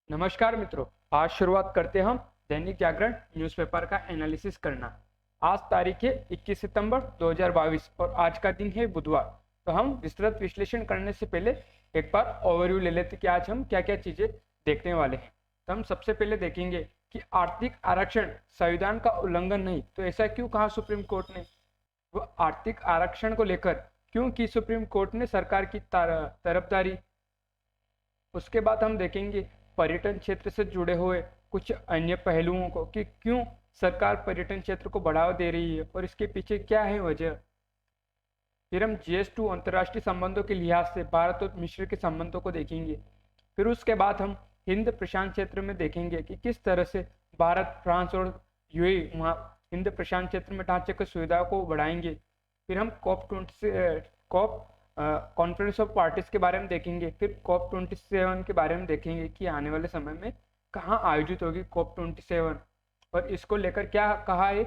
नमस्कार मित्रों। आज शुरुआत करते हैं हम दैनिक जागरण न्यूज़पेपर का एनालिसिस करना। आज तारीख है 21 सितंबर 2022 और आज का दिन है बुधवार। तो हम विस्तृत विश्लेषण करने से पहले एक बार ओवरव्यू ले लेते कि आज हम क्या क्या चीज़ें देखने वाले हैं। तो हम सबसे पहले देखेंगे कि आर्थिक आरक्षण संविधान का उल्लंघन नहीं, तो ऐसा क्यों कहा सुप्रीम कोर्ट ने। वो आर्थिक आरक्षण को लेकर क्यों की सुप्रीम कोर्ट ने सरकार की तरफदारी। उसके बाद हम देखेंगे पर्यटन क्षेत्र से जुड़े हुए कुछ अन्य पहलुओं को कि क्यों सरकार पर्यटन क्षेत्र को बढ़ावा दे रही है और इसके पीछे क्या है वजह। फिर हम GS2 अंतर्राष्ट्रीय संबंधों के लिहाज से भारत और मिस्र के संबंधों को देखेंगे। फिर उसके बाद हम हिंद प्रशांत क्षेत्र में देखेंगे कि किस तरह से भारत, फ्रांस और यूएई वहाँ हिंद प्रशांत क्षेत्र में ढांचागत सुविधाओं को बढ़ाएंगे। फिर हम कॉप कॉन्फ्रेंस ऑफ पार्टीज के बारे में देखेंगे। फिर COP27 के बारे में देखेंगे कि आने वाले समय में कहाँ आयोजित होगी COP27 और इसको लेकर क्या कहा है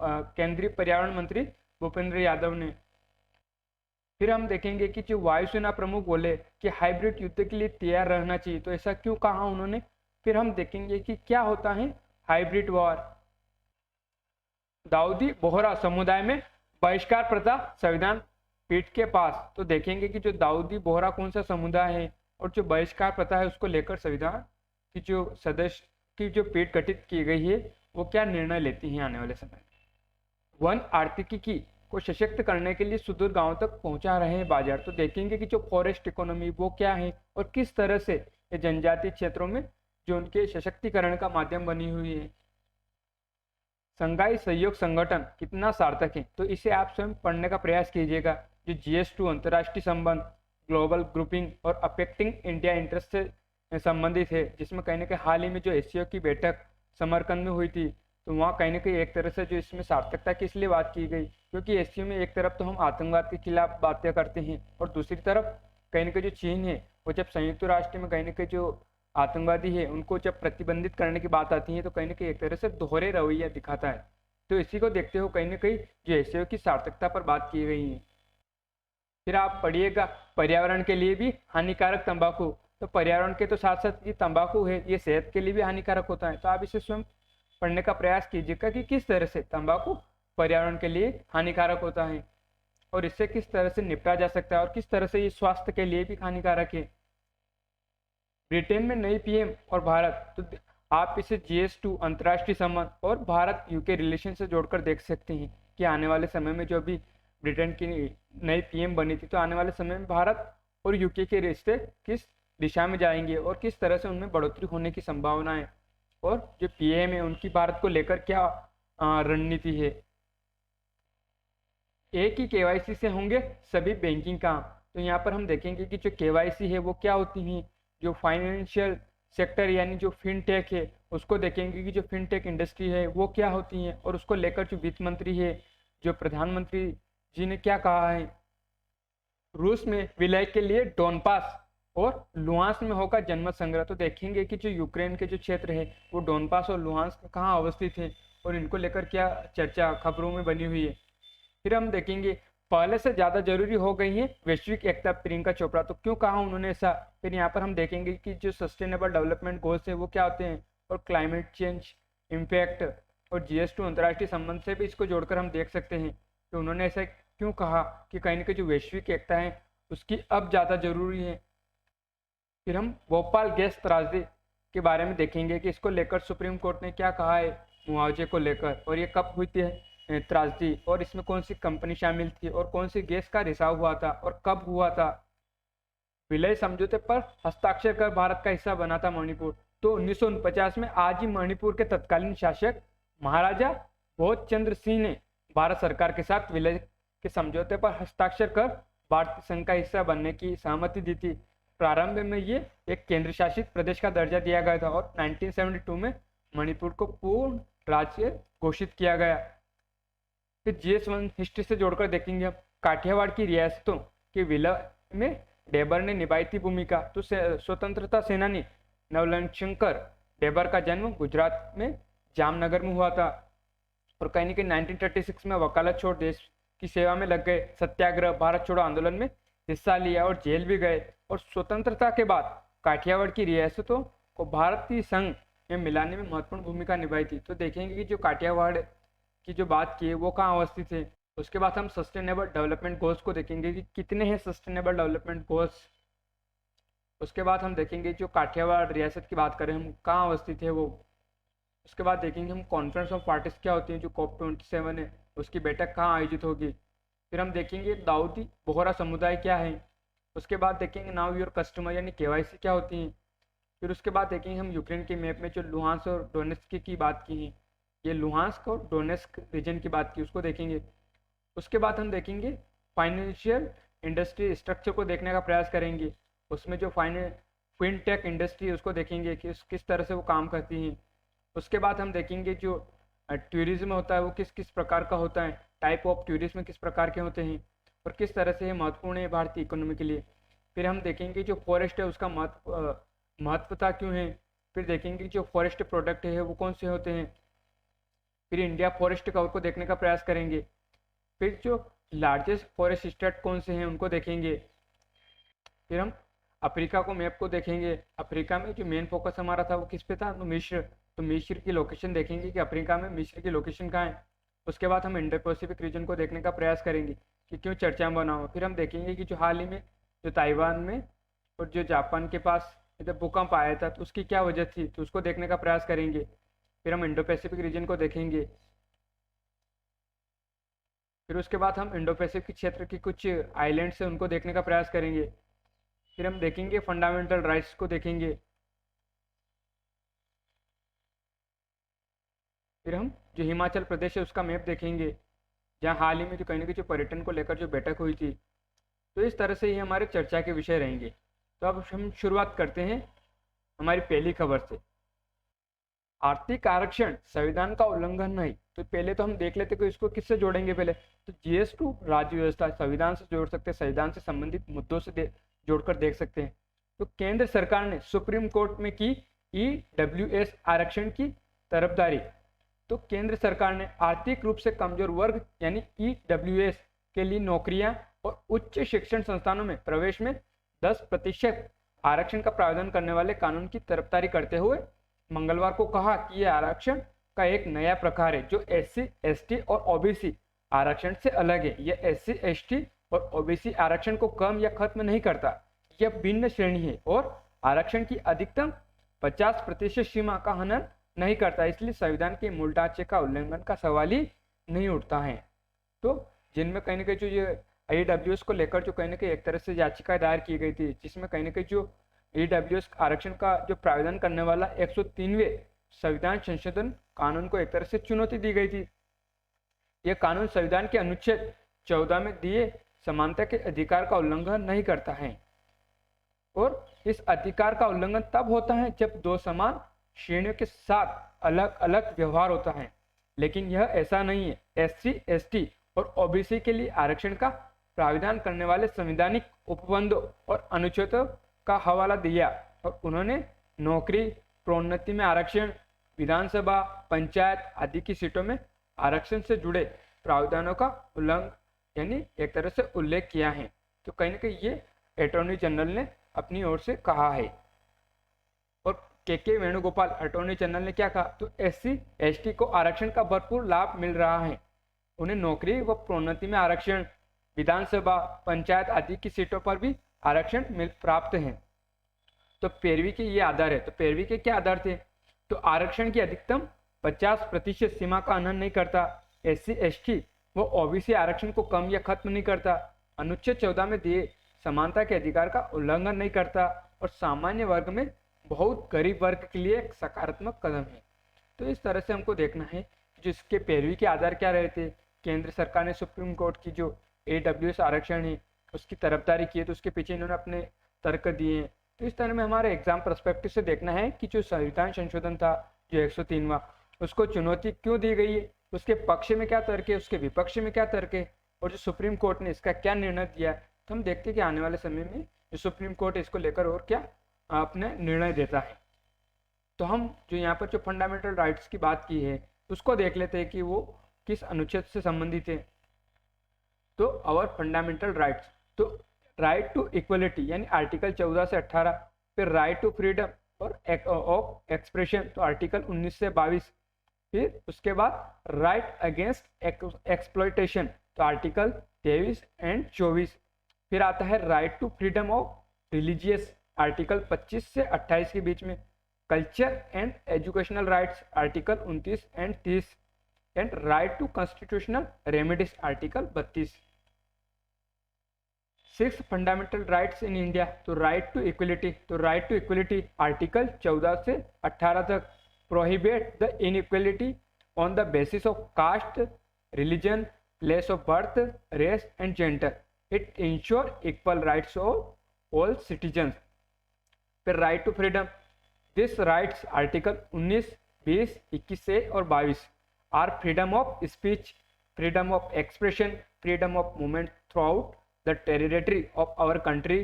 केंद्रीय पर्यावरण मंत्री भूपेंद्र यादव ने। फिर हम देखेंगे कि जो वायुसेना प्रमुख बोले कि हाइब्रिड युद्ध के लिए तैयार रहना चाहिए, तो ऐसा क्यों कहा उन्होंने। फिर हम देखेंगे कि क्या होता है हाइब्रिड वॉर। दाऊदी बोहरा समुदाय में बहिष्कार प्रथा संविधान पीठ के पास, तो देखेंगे कि जो दाऊदी बोहरा कौन सा समुदाय है और जो बहिष्कार प्रथा है उसको लेकर संविधान की जो सदस्य की जो पीठ गठित की गई है वो क्या निर्णय लेती है आने वाले समय में। वन आर्थिकी को सशक्त करने के लिए सुदूर गांव तक पहुंचा रहे हैं बाजार, तो देखेंगे कि जो फॉरेस्ट इकोनॉमी वो क्या है और किस तरह से ये जनजातीय क्षेत्रों में जो उनके सशक्तिकरण का माध्यम बनी हुई है। संघाई सहयोग संगठन कितना सार्थक है, तो इसे आप स्वयं पढ़ने का प्रयास कीजिएगा। जो GS2 अंतर्राष्ट्रीय संबंध, ग्लोबल ग्रुपिंग और अफेक्टिंग इंडिया इंटरेस्ट से संबंधित है, जिसमें कहीं ना कहीं हाल ही में जो एससीओ की बैठक समरकंद में हुई थी, तो वहाँ कहीं ना कहीं एक तरह से जो इसमें सार्थकता की इसलिए बात की गई क्योंकि एससीओ में एक तरफ तो हम आतंकवाद के खिलाफ बातें करते हैं और दूसरी तरफ कहीं ना कहीं जो चीन है वो जब संयुक्त राष्ट्र में कहीं ना कहीं जो आतंकवादी है उनको जब प्रतिबंधित करने की बात आती है तो कहीं ना कहीं एक तरह से दोहरे रवैया दिखाता है। तो इसी को देखते हुए कहीं ना कहीं जो एससीओ की सार्थकता पर बात की गई है। फिर आप पढ़िएगा पर्यावरण के लिए भी हानिकारक तंबाकू, तो पर्यावरण के तो साथ साथ ये तंबाकू है ये सेहत के लिए भी हानिकारक होता है, तो आप इसे स्वयं पढ़ने का प्रयास कीजिएगा कि किस तरह से तंबाकू पर्यावरण के लिए हानिकारक होता है और इससे किस तरह से निपटा जा सकता है और किस तरह से ये स्वास्थ्य के लिए भी हानिकारक है। ब्रिटेन में नई पीएम और भारत, तो आप इसे GS2 अंतर्राष्ट्रीय संबंध और भारत यूके रिलेशन से जोड़कर देख सकते हैं कि आने वाले समय में जो भी ब्रिटेन की नई पीएम बनी थी, तो आने वाले समय में भारत और यूके के रिश्ते किस दिशा में जाएंगे और किस तरह से उनमें बढ़ोतरी होने की संभावना है और जो पीएम है उनकी भारत को लेकर क्या रणनीति है। एक ही KYC से होंगे सभी बैंकिंग काम, तो यहाँ पर हम देखेंगे कि जो KYC है वो क्या होती है। जो फाइनेंशियल सेक्टर यानी जो फिनटेक है उसको देखेंगे कि जो फिनटेक इंडस्ट्री है वो क्या होती है और उसको लेकर जो वित्त मंत्री है जो प्रधानमंत्री जी ने क्या कहा है। रूस में विलय के लिए डोनपास और लुहांस्क में होगा जनमत संग्रह, तो देखेंगे कि जो यूक्रेन के जो क्षेत्र है वो डोनपास और लुहांस्क कहाँ अवस्थित है और इनको लेकर क्या चर्चा खबरों में बनी हुई है। फिर हम देखेंगे पहले से ज़्यादा जरूरी हो गई है वैश्विक एकता, प्रियंका चोपड़ा, तो क्यों कहा उन्होंने ऐसा। फिर यहाँ पर हम देखेंगे कि जो सस्टेनेबल डेवलपमेंट गोल्स है वो क्या होते हैं और क्लाइमेट चेंज इम्पैक्ट और GS2 अंतर्राष्ट्रीय संबंध से भी इसको जोड़कर हम देख सकते हैं कि उन्होंने ऐसा क्यों कहा कि कहीं ना कहीं जो वैश्विक एकता है उसकी अब ज़्यादा जरूरी है। फिर हम भोपाल गैस त्रासदी के बारे में देखेंगे कि इसको लेकर सुप्रीम कोर्ट ने क्या कहा है मुआवजे को लेकर और ये कब हुई थी त्रासदी और इसमें कौन सी कंपनी शामिल थी और कौन सी गैस का रिसाव हुआ था और कब हुआ था। विलय समझौते पर हस्ताक्षर कर भारत का हिस्सा बना था मणिपुर, तो 1949 में आज ही मणिपुर के तत्कालीन शासक महाराजा बोध चंद्र सिंह ने भारत सरकार के साथ विलय के समझौते पर हस्ताक्षर कर भारतीय संघ का हिस्सा बनने की सहमति दी थी। प्रारंभ में ये एक केंद्र शासित प्रदेश का दर्जा दिया गया था और 1972 में मणिपुर को पूर्ण राज्य घोषित किया गया। फिर GS1 हिस्ट्री से जोड़कर देखेंगे हम काठियावाड़ की रियासतों के विलय में डेबर ने निभाई थी भूमिका, तो स्वतंत्रता सेनानी नवलशंकर डेबर का जन्म गुजरात में जामनगर में हुआ था और कहीं ना कहीं 1936 में वकालत छोड़ देश की सेवा में लग गए, सत्याग्रह भारत छोड़ो आंदोलन में हिस्सा लिया और जेल भी गए और स्वतंत्रता के बाद काठियावाड़ की रियासतों को भारतीय संघ में मिलाने में महत्वपूर्ण भूमिका निभाई थी। तो देखेंगे कि जो काठियावाड़ की जो बात की है वो कहाँ अवस्थित है। उसके बाद हम सस्टेनेबल डेवलपमेंट गोल्स को देखेंगे कि कितने हैं सस्टेनेबल डेवलपमेंट गोल्स। उसके बाद हम देखेंगे जो काठियावाड़ रियासत की बात करें हम कहाँ अवस्थित है वो। उसके बाद देखेंगे हम कॉन्फ्रेंस ऑफ पार्टीज क्या होती है, जो COP27 है उसकी बैठक कहाँ आयोजित होगी। फिर हम देखेंगे दाऊदी बोहरा समुदाय क्या है। उसके बाद देखेंगे नाउ योर कस्टमर यानी KYC क्या होती है। फिर उसके बाद देखेंगे हम यूक्रेन के मैप में जो लुहांस्क और डोनेस्क की बात की है, ये लुहांस्क और डोनेस्क रीजन की बात की उसको देखेंगे। उसके बाद हम देखेंगे फाइनेंशियल इंडस्ट्री स्ट्रक्चर को देखने का प्रयास करेंगे। उसमें जो फिनटेक इंडस्ट्री है उसको देखेंगे कि किस तरह से वो काम करती हैं। उसके बाद हम देखेंगे जो टूरिज्म होता है वो किस किस प्रकार का होता है, टाइप ऑफ टूरिज्म किस प्रकार के होते हैं और किस तरह से ये महत्वपूर्ण है भारतीय इकोनॉमी के लिए। फिर हम देखेंगे जो फॉरेस्ट है उसका महत्वता क्यों है। फिर देखेंगे जो फॉरेस्ट प्रोडक्ट है वो कौन से होते हैं। फिर इंडिया फॉरेस्ट कवर को देखने का प्रयास करेंगे। फिर जो लार्जेस्ट फॉरेस्ट स्टेट कौन से हैं उनको देखेंगे। फिर हम अफ्रीका को मैप को देखेंगे। अफ्रीका में जो मेन फोकस हमारा था वो किस पे था, तो मिस्र। तो मिस्र की लोकेशन देखेंगे कि अफ्रीका में मिस्र की लोकेशन कहाँ है। उसके बाद हम इंडो पैसिफिक रीजन को देखने का प्रयास करेंगे कि क्यों चर्चा में बना हो। फिर हम देखेंगे कि जो हाल ही में जो ताइवान में और जो जापान के पास जब भूकंप आया था तो उसकी क्या वजह थी, तो उसको देखने का प्रयास करेंगे। फिर हम इंडो पैसिफिक रीजन को देखेंगे। फिर उसके बाद हम इंडो पैसिफिक क्षेत्र की कुछ आइलैंड्स हैं उनको देखने का प्रयास करेंगे। फिर हम देखेंगे फंडामेंटल राइट्स को देखेंगे। फिर हम जो हिमाचल प्रदेश है उसका मैप देखेंगे, जहाँ हाल ही में जो कहीं ना कहीं जो पर्यटन को लेकर जो बैठक हुई थी। तो इस तरह से ये हमारे चर्चा के विषय रहेंगे। तो अब हम शुरुआत करते हैं हमारी पहली खबर से। आर्थिक आरक्षण संविधान का उल्लंघन नहीं। तो पहले तो हम देख लेते कि इसको किससे जोड़ेंगे। पहले तो GS2 राज्य व्यवस्था संविधान से जोड़ सकते हैं, संविधान से संबंधित मुद्दों से जोड़कर देख सकते हैं। तो केंद्र सरकार ने सुप्रीम कोर्ट में की EWS आरक्षण की तरफदारी। तो केंद्र सरकार ने आर्थिक रूप से कमजोर वर्ग यानी EWS के लिए नौकरियां और उच्च शिक्षण संस्थानों में प्रवेश में 10% आरक्षण का प्रावधान करने वाले कानून की तरफदारी करते हुए मंगलवार को कहा कि यह आरक्षण का एक नया प्रकार है जो SC, ST और OBC आरक्षण से अलग है। यह SC, ST और OBC आरक्षण को कम या खत्म नहीं करता, यह भिन्न श्रेणी है और आरक्षण की अधिकतम 50% सीमा का हनन नहीं करता, इसलिए संविधान के मूल ढांचे का उल्लंघन का सवाल ही नहीं उठता है। तो जिनमें कहीं ना कहीं जो ये EWS को लेकर जो कहीं ना कहीं एक तरह से याचिका दायर की गई थी, जिसमें कहीं ना कहीं जो EWS आरक्षण का जो प्रावधान करने वाला 103वें संविधान संशोधन कानून को एक तरह से चुनौती दी गई थी। यह कानून संविधान के अनुच्छेद 14 में दिए समानता के अधिकार का उल्लंघन नहीं करता है और इस अधिकार का उल्लंघन तब होता है जब दो समान श्रेणियों के साथ अलग अलग व्यवहार होता है, लेकिन यह ऐसा नहीं है। SC, ST और OBC के लिए आरक्षण का प्राविधान करने वाले संवैधानिक उपबंधों और अनुच्छेदों का हवाला दिया और उन्होंने नौकरी, प्रोन्नति में आरक्षण, विधानसभा, पंचायत आदि की सीटों में आरक्षण से जुड़े प्रावधानों का उल्लंघन यानी एक तरह से उल्लेख किया है। तो कहीं ना कहीं ये अटॉर्नी जनरल ने अपनी ओर से कहा है। और के वेणुगोपाल अटॉर्नी जनरल ने क्या कहा, तो SC, ST को आरक्षण का भरपूर लाभ मिल रहा है, उन्हें नौकरी व प्रोन्नति में आरक्षण, विधानसभा, पंचायत आदि की सीटों पर भी आरक्षण प्राप्त है। तो 15वीं के ये आधार है। तो 15वीं के क्या आधार थे, तो आरक्षण की अधिकतम 50% सीमा का हनन नहीं करता, SC, ST व OBC आरक्षण को कम या खत्म नहीं करता, अनुच्छेद 14 में दिए समानता के अधिकार का उल्लंघन नहीं करता और सामान्य वर्ग में बहुत गरीब वर्ग के लिए एक सकारात्मक कदम है। तो इस तरह से हमको देखना है जिसके 15वीं के आधार क्या रहे थे। केंद्र सरकार ने सुप्रीम कोर्ट की जो EWS आरक्षण है उसकी तरफदारी की है, तो उसके पीछे इन्होंने अपने तर्क दिए हैं। तो इस तरह में हमारे एग्जाम पर्सपेक्टिव से देखना है कि जो संविधान संशोधन था जो 103वां, उसको चुनौती क्यों दी गई है, उसके पक्ष में क्या तर्क है, उसके विपक्ष में क्या तर्क है और जो सुप्रीम कोर्ट ने इसका क्या निर्णय दिया। तो हम देखते हैं कि आने वाले समय में जो सुप्रीम कोर्ट इसको लेकर और क्या अपने निर्णय देता है। तो हम जो यहाँ पर जो फंडामेंटल राइट्स की बात की है उसको देख लेते हैं कि वो किस अनुच्छेद से संबंधित है। तो आवर फंडामेंटल राइट्स, तो राइट टू इक्वलिटी यानी आर्टिकल 14 से 18, फिर राइट टू फ्रीडम और ऑफ एक्सप्रेशन, तो आर्टिकल 19 से 22। फिर उसके बाद राइट अगेंस्ट एक्सप्लॉयटेशन, तो आर्टिकल 23 एंड 24। फिर आता है right to freedom of religious, article 25 से 28 के बीच में। Culture and educational rights, article 29 and 30। And right to constitutional remedies, article 32। 6 fundamental rights in India, तो राइट टू इक्वलिटी, तो राइट टू इक्वलिटी आर्टिकल 14 से 18 तक। Prohibit the inequality on the basis of caste, religion, place of birth, race and gender. It insure equal rights of all citizens. फिर right to freedom, this rights article 19, 20, 21 से और 22 are freedom of speech, freedom of expression, freedom of movement through the territory of our country,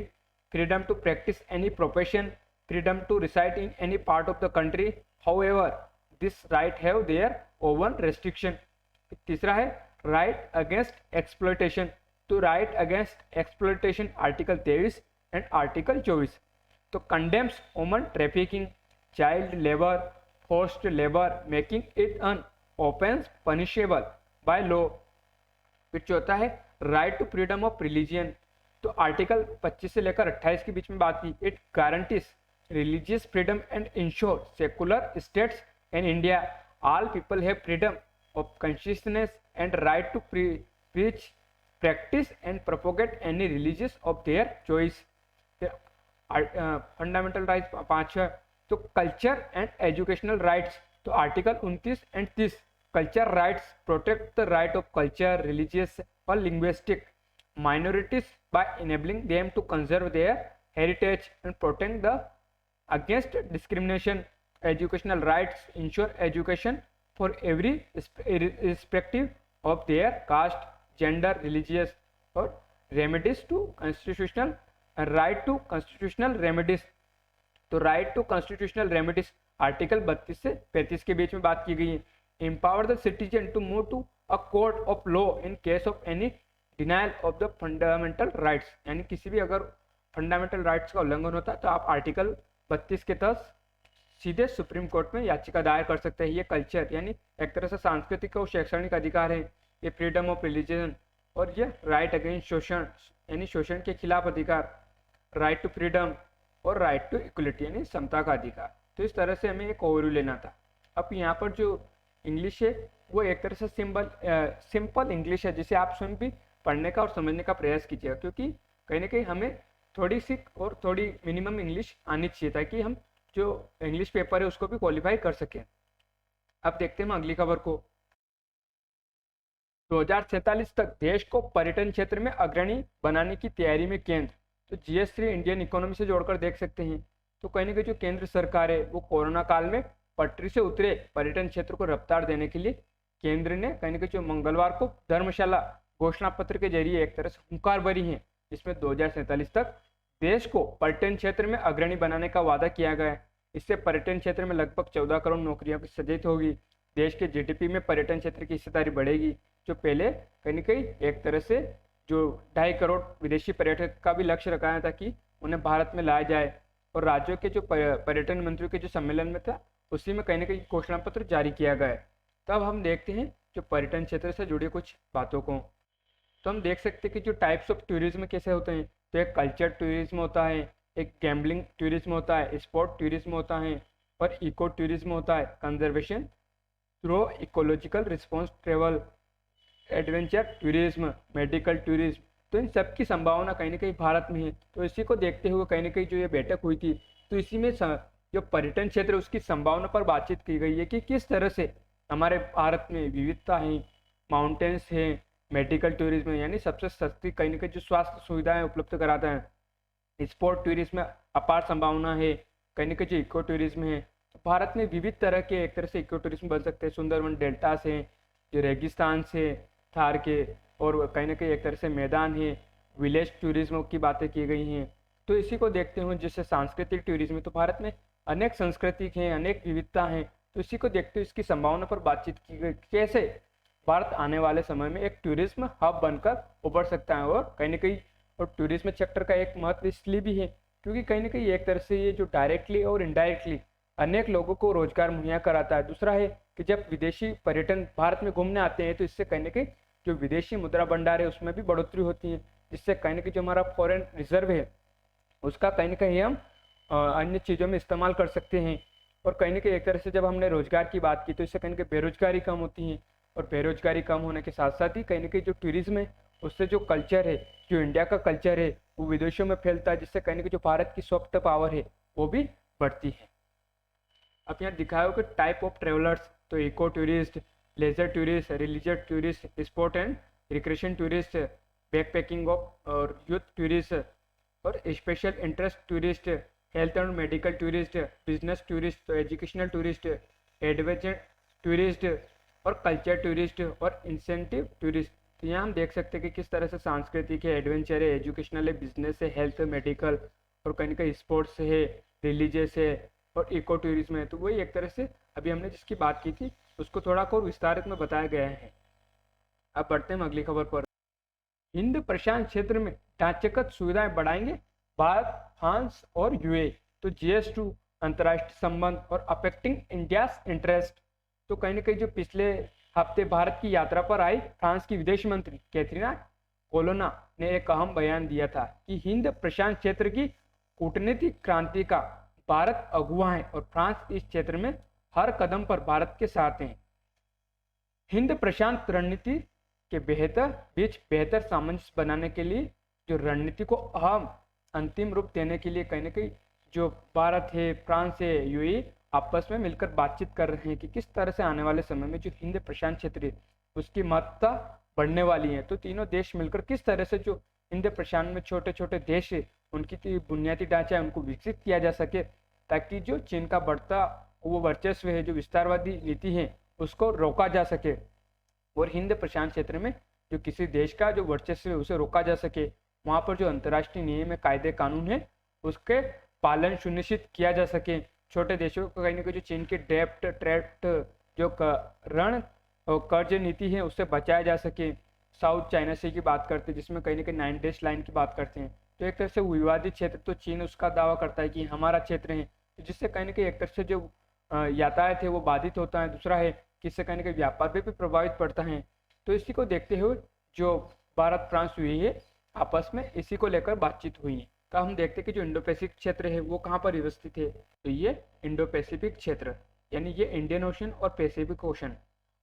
freedom to practice any profession, freedom to reside in any part of the country. However, this right have their own restriction. तीसरा है right against exploitation, तो right against exploitation article 23 and article 24. तो condemns human trafficking, child labor, forced labor, making it an offense punishable by law. फिर चौथा है right to freedom of religion, तो article 25 से लेकर 28 के बीच में बात की। It guarantees religious freedom and ensure secular states in India. All people have freedom of consciousness and right to preach, practise and propagate any religious of their choice. Fundamental rights 5 है, तो culture and educational rights, तो article 29 and 30। Culture rights protect the right of culture, religious or linguistic minorities by enabling them to conserve their heritage and protect the against discrimination. Educational rights ensure education for every irrespective of their caste, gender, religious or remedies to constitutional right to constitutional remedies, तो right to constitutional remedies article 32 से 35 के बीच में बात की गई है। empower the citizen to move to a court of law in case of any denial of the fundamental rights, यानी किसी भी अगर फंडामेंटल राइट्स का उल्लंघन होता है तो आप आर्टिकल 32 के तहत सीधे सुप्रीम कोर्ट में याचिका दायर कर सकते हैं। ये कल्चर यानी एक तरह से सांस्कृतिक और शैक्षणिक अधिकार है। ये फ्रीडम ऑफ रिलीजन, और ये राइट अगेंस्ट शोषण यानी शोषण के खिलाफ अधिकार, राइट टू फ्रीडम और राइट टू इक्वलिटी यानी समता का अधिकार। तो इस तरह से हमें एक ओवरव्यू लेना था। अब यहाँ पर जो इंग्लिश है वो एक तरह से सिंपल इंग्लिश है, जिसे आप स्वयं भी पढ़ने का और समझने का प्रयास कीजिएगा, क्योंकि कहीं ना कहीं हमें थोड़ी सी और थोड़ी मिनिमम इंग्लिश आनी चाहिए ताकि हम जो इंग्लिश पेपर है उसको भी क्वालिफाई कर सकें। अब देखते हैं हम अगली खबर को। 2047 तक देश को पर्यटन क्षेत्र में अग्रणी बनाने की तैयारी में केंद्र, तो GS3 इंडियन इकोनॉमी से जोड़कर देख सकते हैं। तो कहीं ना कहीं जो केंद्र सरकार है वो कोरोना काल में पटरी से उतरे पर्यटन क्षेत्र को रफ्तार देने के लिए केंद्र ने कहीं ना कहीं जो मंगलवार को धर्मशाला घोषणा पत्र के जरिए एक तरह से हुंकार भरी है, जिसमें 2047 तक देश को पर्यटन क्षेत्र में अग्रणी बनाने का वादा किया गया है। इससे पर्यटन क्षेत्र में लगभग 14 करोड़ नौकरियों की सृजित होगी। देश के GDP में पर्यटन क्षेत्र की हिस्सेदारी बढ़ेगी, जो पहले कहीं ना कहीं एक तरह से जो 2.5 करोड़ विदेशी पर्यटक का भी लक्ष्य रखा था कि उन्हें भारत में लाया जाए, और राज्यों के जो पर्यटन मंत्रियों के जो सम्मेलन में था उसी में कहीं ना कहीं घोषणा पत्र जारी किया गया है। तब हम देखते हैं जो पर्यटन क्षेत्र से जुड़ी कुछ बातों को। तो हम देख सकते हैं कि जो टाइप्स ऑफ टूरिज्म कैसे होते हैं। तो एक कल्चर टूरिज्म होता है, एक गैम्बलिंग टूरिज्म होता है, स्पोर्ट टूरिज्म होता है, और इको टूरिज्म होता है, conservation through ecological response travel, adventure tourism, medical tourism. तो इन सब की संभावना कहीं ना कहीं भारत में है। तो इसी को देखते हुए कहीं ना कहीं जो ये बैठक हुई थी, तो इसी में जो पर्यटन क्षेत्र उसकी संभावना पर बातचीत की गई है कि किस तरह से हमारे भारत में विविधता है, माउंटेन्स है, मेडिकल टूरिज्म यानी सबसे सस्ती कहीं ना कहीं जो स्वास्थ्य सुविधाएं उपलब्ध कराता है, स्पोर्ट टूरिज्म में अपार संभावना है, कहीं ना कहीं जो इको टूरिज्म है। तो भारत में विविध तरह के एक तरह से इको टूरिज्म बन सकते हैं। सुंदरवन डेल्टा से, जो रेगिस्तान से थार के, और कहीं ना कहीं एक तरह से मैदान है, विलेज टूरिज्म की बातें की गई हैं। तो इसी को देखते हुए जैसे सांस्कृतिक टूरिज्म, तो भारत में अनेक संस्कृति हैं, अनेक विविधता हैं। तो इसी को देखते हुए इसकी संभावना पर बातचीत की गई, कैसे भारत आने वाले समय में एक टूरिज्म हब बनकर उभर सकता है। और कहीं ना कहीं और टूरिज्म सेक्टर का एक महत्व इसलिए भी है क्योंकि कहीं ना कहीं एक तरह से ये जो डायरेक्टली और इनडायरेक्टली अनेक लोगों को रोजगार मुहैया कराता है। दूसरा है कि जब विदेशी पर्यटन भारत में घूमने आते हैं तो इससे कहीं ना कहीं जो विदेशी मुद्रा भंडार है उसमें भी बढ़ोतरी होती है, जिससे कहीं ना कहीं जो हमारा फॉरेन रिजर्व है उसका कहीं ना कहीं हम अन्य चीज़ों में इस्तेमाल कर सकते हैं। और कहीं ना कहीं एक तरह से जब हमने रोजगार की बात की तो इससे कहीं ना कहीं बेरोजगारी कम होती है, और बेरोजगारी कम होने के साथ साथ ही कहीं ना कहीं जो टूरिज्म है उससे जो कल्चर है, जो इंडिया का कल्चर है वो विदेशों में फैलता है, जिससे कहीं ना कहीं जो भारत की सॉफ्ट पावर है वो भी बढ़ती है। अब यहाँ दिखाया हो कि टाइप ऑफ ट्रेवलर्स, तो eco tourist, leisure tourist, religious tourist, sport and recreation tourist, backpacking of और यूथ टूरिस्ट, और special interest tourist, health and medical tourist, business tourist, तो एजुकेशनल टूरिस्ट, एडवेंचर टूरिस्ट, और कल्चर टूरिस्ट, और incentive tourist. तो यहाँ हम देख सकते हैं कि किस तरह से सांस्कृतिक है, एडवेंचर है, एजुकेशनल है, बिजनेस है, हेल्थ है, मेडिकल, और कहीं कहीं स्पोर्ट्स है, रिलीजियस है, और इको टूरिज्म है। तो वही एक तरह से अभी हमने जिसकी बात की थी उसको थोड़ा और विस्तारित में बताया गया है। अब बढ़ते हैं अगली खबर पर। हिंद प्रशांत क्षेत्र में ढांचागत सुविधाएं बढ़ाएंगे भारत, फ्रांस और यूए। तो GS2 अंतर्राष्ट्रीय संबंध और अफेक्टिंग इंडियाज इंटरेस्ट। तो कहीं ना कहीं जो पिछले हफ्ते भारत की यात्रा पर आई फ्रांस की विदेश मंत्री कैथरीना कोलोना ने एक अहम बयान दिया था कि हिंद प्रशांत क्षेत्र की कूटनीतिक क्रांति का भारत अगुवा है और फ्रांस इस क्षेत्र में हर कदम पर भारत के साथ हैं। हिंद प्रशांत रणनीति के बीच बेहतर सामंजस्य बनाने के लिए जो रणनीति को अहम अंतिम रूप देने के लिए कहीं ना कहीं जो भारत है, फ्रांस है, यूएई आपस में मिलकर बातचीत कर रहे हैं कि किस तरह से आने वाले समय में जो हिंद प्रशांत क्षेत्र है उसकी महत्ता बढ़ने वाली है। तो तीनों देश मिलकर किस तरह से जो हिंद प्रशांत में छोटे छोटे देश है उनकी बुनियादी ढांचा है उनको विकसित किया जा सके, ताकि जो चीन का बढ़ता वो वर्चस्व है, जो विस्तारवादी नीति है उसको रोका जा सके, और हिंद प्रशांत क्षेत्र में जो किसी देश का जो वर्चस्व है उसे रोका जा सके। वहाँ पर जो अंतर्राष्ट्रीय नियम है, कायदे कानून है उसके पालन सुनिश्चित किया जा सके। छोटे देशों को कहीं ना कहीं जो चीन के डेप्ट ट्रेड जो ऋण और कर्ज नीति है उससे बचाया जा सके। साउथ चाइना सी की बात करते हैं जिसमें कहीं ना कहीं 9 डेज लाइन की बात करते हैं, तो एक तरह से विवादित क्षेत्र तो चीन उसका दावा करता है कि हमारा क्षेत्र है, जिससे कहीं ना कहीं एक तरह से जो यातायात है वो बाधित होता है। दूसरा है कि इससे कहीं ना कहीं व्यापार पे भी प्रभावित पड़ता है। तो इसी को देखते हुए जो भारत फ्रांस हुई है आपस में इसी को लेकर बातचीत हुई है। तो हम देखते हैं कि जो इंडो पैसिफिक क्षेत्र है वो कहाँ पर व्यवस्थित है, तो ये इंडो पैसिफिक क्षेत्र यानी ये इंडियन ओशन और पैसिफिक ओशन।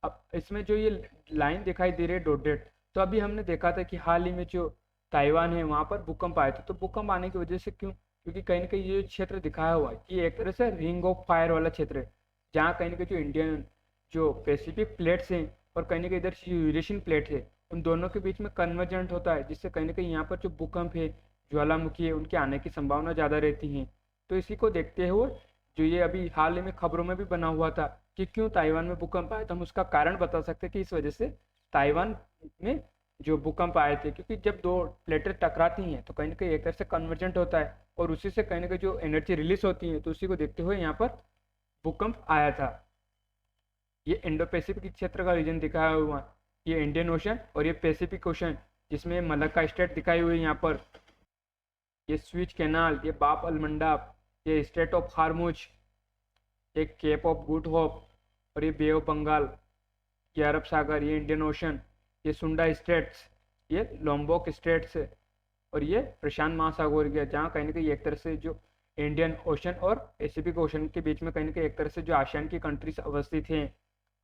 अब इसमें जो ये लाइन दिखाई दे रही है डॉटेड, तो अभी हमने देखा था कि हाल ही में जो ताइवान है वहाँ पर भूकंप आए थे, तो भूकंप आने की वजह से क्यों, क्योंकि कहीं ना कहीं ये क्षेत्र दिखाया हुआ है कि एक तरह से रिंग ऑफ फायर वाला क्षेत्र है, जहाँ कहीं ना कहीं जो इंडियन जो पैसिफिक प्लेट्स हैं और कहीं ना कहीं इधर यूरेशियन प्लेट है उन दोनों के बीच में कन्वर्जेंट होता है, जिससे कहीं ना कहीं यहाँ पर जो भूकंप है, ज्वालामुखी है, उनके आने की संभावना ज़्यादा रहती है। तो इसी को देखते हुए जो ये अभी हाल ही में खबरों में भी बना हुआ था कि क्यों ताइवान में भूकंप आया, तो हम उसका कारण बता सकते हैं कि इस वजह से ताइवान में जो भूकंप आए थे, क्योंकि जब दो प्लेटें टकराती हैं तो कहीं ना कहीं एक तरह से कन्वर्जेंट होता है और उसी से कहीं ना कहीं जो एनर्जी रिलीज होती है, तो उसी को देखते हुए यहाँ पर भूकंप आया था। ये इंडो पैसिफिक क्षेत्र का रीजन दिखाया हुआ, ये इंडियन ओशन और ये पैसिफिक ओशन, जिसमें मलक्का स्टेट दिखाई हुई है यहाँ पर, ये स्विच कैनाल, ये बाप अलमंडाब, ये स्टेट ऑफ हार्मुज, एक केप ऑफ गुड होप, और ये बे ऑफ बंगाल, ये अरब सागर, ये इंडियन ओशन, ये सुंडा स्टेट्स, ये लोम्बोक स्टेट्स, और ये प्रशांत महासागर गया, जहाँ कहीं ना कहीं एक तरह से जो इंडियन ओशन और पैसिफिक ओशन के बीच में कहीं ना कहीं एक तरह से जो आसियान की कंट्रीज अवस्थित हैं।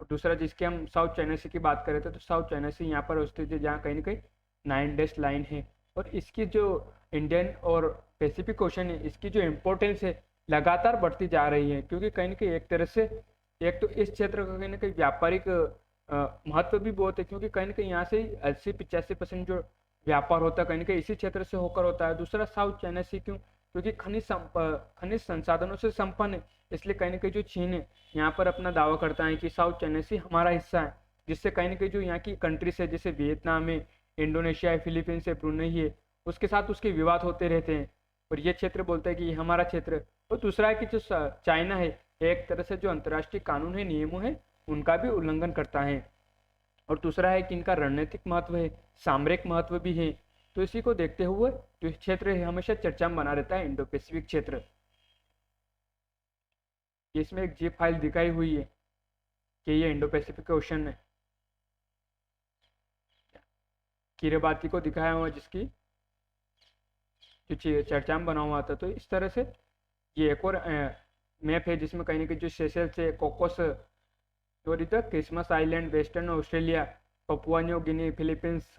और दूसरा जिसके हम साउथ चाइना सी की बात करें तो साउथ चाइना सी यहाँ पर अवस्थित है, जहाँ कहीं ना कहीं 9 डेज लाइन है। और इसकी जो इंडियन और पैसिफिक ओशन है इसकी जो इम्पोर्टेंस है लगातार बढ़ती जा रही है, क्योंकि कहीं ना कहीं एक तरह से एक तो इस क्षेत्र का कहीं ना कहीं व्यापारिक महत्व भी बहुत है, क्योंकि कहीं ना कहीं यहाँ से 80-85% जो व्यापार होता है कहीं ना कहीं इसी क्षेत्र से होकर होता है। दूसरा साउथ चाइना सी क्यों, क्योंकि खनिज संसाधनों से संपन्न है, इसलिए कहीं ना कहीं जो चीन है यहाँ पर अपना दावा करता है कि साउथ चाइना सी हमारा हिस्सा है, जिससे कहीं ना कहीं जो यहाँ की कंट्रीज है जैसे वियतनाम है, इंडोनेशिया है, फिलीपींस है, ब्रुनई है, उसके साथ उसके विवाद होते रहते हैं और ये क्षेत्र बोलता है कि ये हमारा क्षेत्र है। और दूसरा है कि जो चाइना है एक तरह से जो अंतर्राष्ट्रीय कानून है, नियमों है, उनका भी उल्लंघन करता है। और दूसरा है कि इनका रणनीतिक महत्व है, सामरिक महत्व भी है, तो इसी को देखते हुए जो क्षेत्र है हमेशा चर्चा में बना रहता है इंडो पैसिफिक क्षेत्र। इसमें एक जिप फाइल दिखाई हुई है कि ये इंडो पैसिफिक ओशन है, किरेबाती को दिखाया हुआ जिसकी जो चर्चा में बना हुआ था। तो इस तरह से ये एक और मैप है जिसमें कहीं ना कहीं जो सेशल्स है, कोकोस और इधर Christmas Island, Western Australia, Papua New Guinea, Philippines,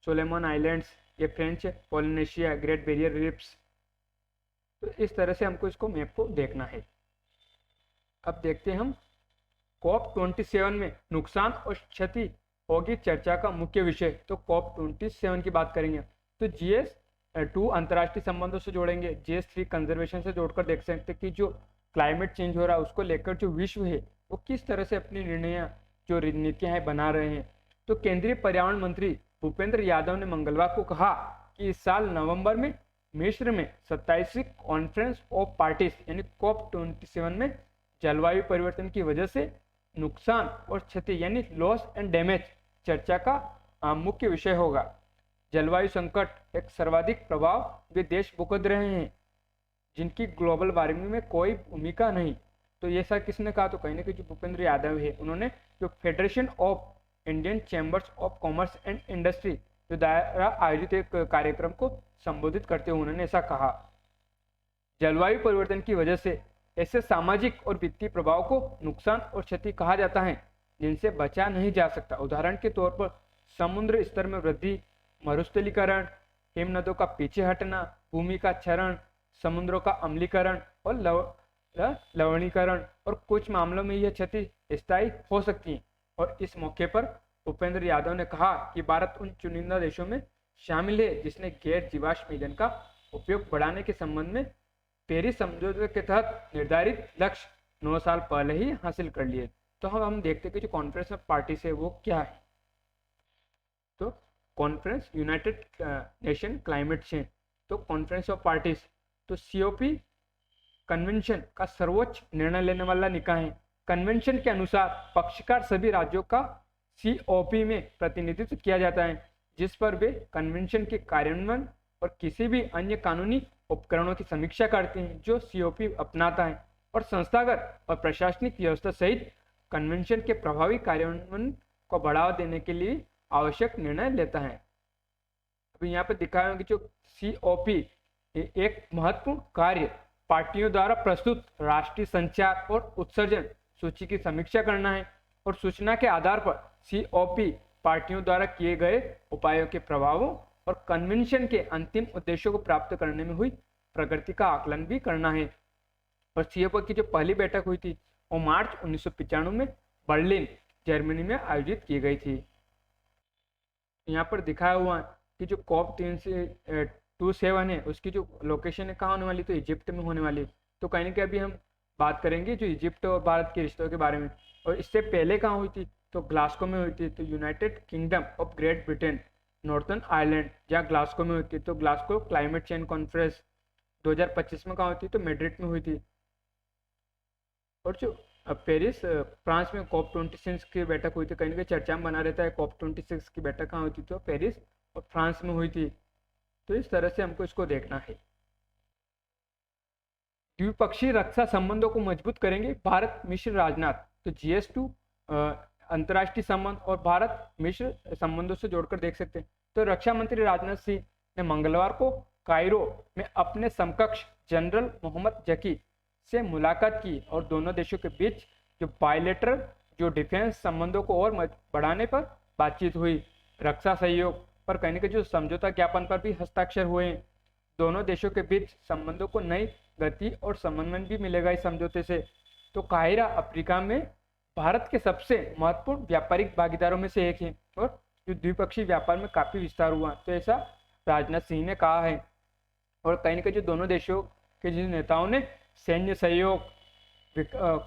Solomon Islands, ये French Polynesia, Great Barrier Reefs. तो इस तरह से हमको इसको मैप को देखना है। अब देखते हैं हम COP27 में नुकसान और क्षति होगी चर्चा का मुख्य विषय। तो COP27 की बात करेंगे तो GS2 अंतर्राष्ट्रीय संबंधों से जोड़ेंगे, GS3 कंजर्वेशन से जोड़कर देख सकते हैं कि जो क्लाइमेट चेंज हो रहा है उसको लेकर जो विश्व है वो किस तरह से अपनी निर्णय जो नीतियां हैं बना रहे हैं। तो केंद्रीय पर्यावरण मंत्री भूपेंद्र यादव ने मंगलवार को कहा कि इस साल नवंबर में मिस्र में 27वीं कॉन्फ्रेंस ऑफ पार्टीज यानी COP27 में जलवायु परिवर्तन की वजह से नुकसान और क्षति यानी लॉस एंड डैमेज चर्चा का मुख्य विषय होगा। जलवायु संकट एक सर्वाधिक प्रभाव वे देश भुगत रहे हैं जिनकी ग्लोबल वार्मिंग में कोई भूमिका नहीं। तो ये ऐसा किसने कहा? तो कहीं ना कहीं जो भूपेंद्र यादव है उन्होंने जो federation of Indian chambers of commerce and industry जो द्वारा आयोजित एक कार्यक्रम को संबोधित करते हुए उन्होंने ऐसा कहा। जलवायु परिवर्तन की वजह से ऐसे सामाजिक और वित्तीय प्रभाव को नुकसान और क्षति कहा जाता है जिनसे बचा नहीं जा सकता। उदाहरण के तौर पर समुद्र स्तर में वृद्धि, मरुस्थलीकरण, हिमनदों का पीछे हटना, भूमि का क्षरण, समुद्रों का अम्लीकरण और लवणीकरण, और कुछ मामलों में यह क्षति स्थायी हो सकती है। और इस मौके पर भूपेंद्र यादव ने कहा कि भारत उन चुनिंदा देशों में शामिल है जिसने गैर जीवाश्म ईंधन का उपयोग बढ़ाने के संबंध में पेरिस समझौते के तहत निर्धारित लक्ष्य 9 साल पहले ही हासिल कर लिए। तो हम देखते हैं कि जो कॉन्फ्रेंस ऑफ पार्टीज है वो क्या है। तो conference United nation climate change, तो कॉन्फ्रेंस ऑफ पार्टीज तो COP कन्वेंशन का सर्वोच्च निर्णय लेने वाला निकाय है। कन्वेंशन के अनुसार पक्षकार सभी राज्यों का COP में प्रतिनिधित्व किया जाता है जिस पर वे कन्वेंशन के कार्यान्वयन और किसी भी अन्य कानूनी उपकरणों की समीक्षा करते हैं जो COP अपनाता है, और संस्थागत और प्रशासनिक व्यवस्था सहित कन्वेंशन के प्रभावी कार्यान्वयन को बढ़ावा देने के लिए आवश्यक निर्णय लेता है। अभी यहाँ पर दिखाया है कि जो COP एक महत्वपूर्ण कार्य पार्टियों द्वारा प्रस्तुत राष्ट्रीय संचार और उत्सर्जन सूची की समीक्षा करना है, और सूचना के आधार पर COP पार्टियों द्वारा किए गए उपायों के प्रभावों और कन्वेंशन के अंतिम उद्देश्यों को प्राप्त करने में हुई प्रगति का आकलन भी करना है। और COP की जो पहली बैठक हुई थी वो मार्च 1995 में बर्लिन जर्मनी में आयोजित की गई थी। यहाँ पर दिखाया हुआ कि जो COP27 है उसकी जो लोकेशन है कहाँ होने वाली, तो इजिप्ट में होने वाली। तो कहीं ना कहीं अभी हम बात करेंगे जो इजिप्ट और भारत के रिश्तों के बारे में। और इससे पहले कहाँ हुई थी, तो ग्लासगो में हुई थी। तो United kingdom of great Britain, northern Ireland जहाँ ग्लासगो में हुई थी। तो ग्लासगो क्लाइमेट चेंज कॉन्फ्रेंस 2025 में कहाँ हुई थी, तो मैड्रिड में हुई थी। और जो पेरिस फ्रांस में COP26 की बैठक हुई थी, कहीं ना कहीं चर्चा में बना रहता है COP26 की बैठक कहाँ हुई थी, तो पेरिस और फ्रांस में हुई थी। तो इस तरह से हमको इसको देखना है। द्विपक्षीय रक्षा संबंधों को मजबूत करेंगे भारत मिश्र राजनाथ। तो GS2 अंतर्राष्ट्रीय संबंध और भारत मिश्र संबंधों से जोड़कर देख सकते हैं। तो रक्षा मंत्री राजनाथ सिंह ने मंगलवार को कायरो में अपने समकक्ष जनरल मोहम्मद जकी से मुलाकात की और दोनों देशों के बीच जो बायलैटरल जो डिफेंस संबंधों को और बढ़ाने पर बातचीत हुई। रक्षा सहयोग पर कहने के जो समझौता ज्ञापन पर भी हस्ताक्षर हुए हैं। दोनों देशों के बीच संबंधों को नई गति और समन्वय भी मिलेगा इस समझौते से। तो काहिरा अफ्रीका में भारत के सबसे महत्वपूर्ण व्यापारिक भागीदारों में से एक है और जो द्विपक्षीय व्यापार में काफी विस्तार हुआ, तो ऐसा राजनाथ सिंह ने कहा है। और कहीं ना कहीं जो दोनों देशों के जिन नेताओं ने सैन्य सहयोग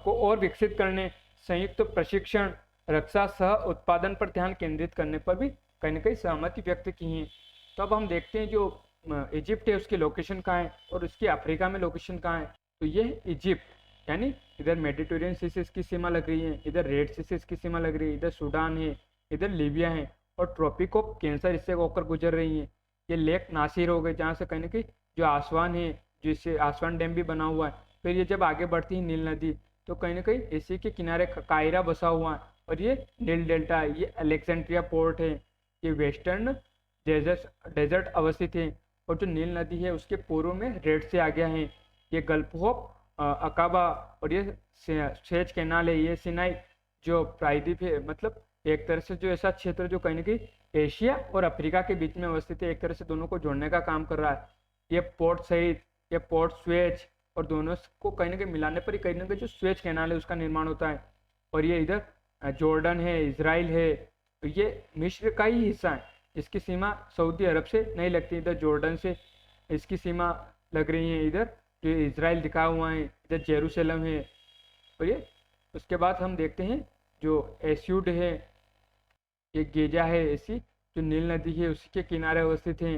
को और विकसित करने, संयुक्त प्रशिक्षण, रक्षा सह उत्पादन पर ध्यान केंद्रित करने पर भी कहीं ना कहीं सहमति व्यक्त की है। तो अब हम देखते हैं जो इजिप्ट है उसकी लोकेशन कहाँ है और उसकी अफ्रीका में लोकेशन कहाँ है। तो ये इजिप्ट यानी इधर मेडिटेरियन सी से इसकी सीमा लग रही है, इधर रेड सी से इसकी सीमा लग रही है, इधर सूडान है, इधर लीबिया है और ट्रॉपिक ऑफ कैंसर इससे होकर गुजर रही है। ये लेक नासिर हो गए जहाँ से कहीं ना कहीं जो आसवान है, जिससे आसवान डैम भी बना हुआ है। फिर ये जब आगे बढ़ती है नील नदी तो कहीं ना कहीं इसी के किनारे कायरा बसा हुआ है, और ये नील डेल्टा है, ये अलेक्जेंड्रिया पोर्ट है, ये वेस्टर्न डेजर्ट अवस्थित है। और जो नील नदी है उसके पूर्व में रेड से आ गया है ये गल्फ ऑफ अकाबा, और ये सुएज कैनाल है, ये सिनाई जो प्रायद्वीप है, मतलब एक तरह से जो ऐसा क्षेत्र जो कहीं ना कहीं एशिया और अफ्रीका के बीच में अवस्थित है, एक तरह से दोनों को जोड़ने का काम कर रहा है। ये पोर्ट सहित ये पोर्ट सुएज और दोनों को कहीं ना कहीं मिलाने पर ही कहीं ना कहीं जो सुएज कैनाल है उसका निर्माण होता है। और ये इधर जॉर्डन है, इसराइल है, तो ये मिस्र का ही हिस्सा है। इसकी सीमा सऊदी अरब से नहीं लगती, इधर जॉर्डन से इसकी सीमा लग रही है। इधर जो इसराइल दिखा हुआ है, इधर जेरूसलम है। और ये उसके बाद हम देखते हैं जो एस्यूड है, ये गेजा है, ऐसी जो नील नदी है उसी के किनारे अवस्थित है,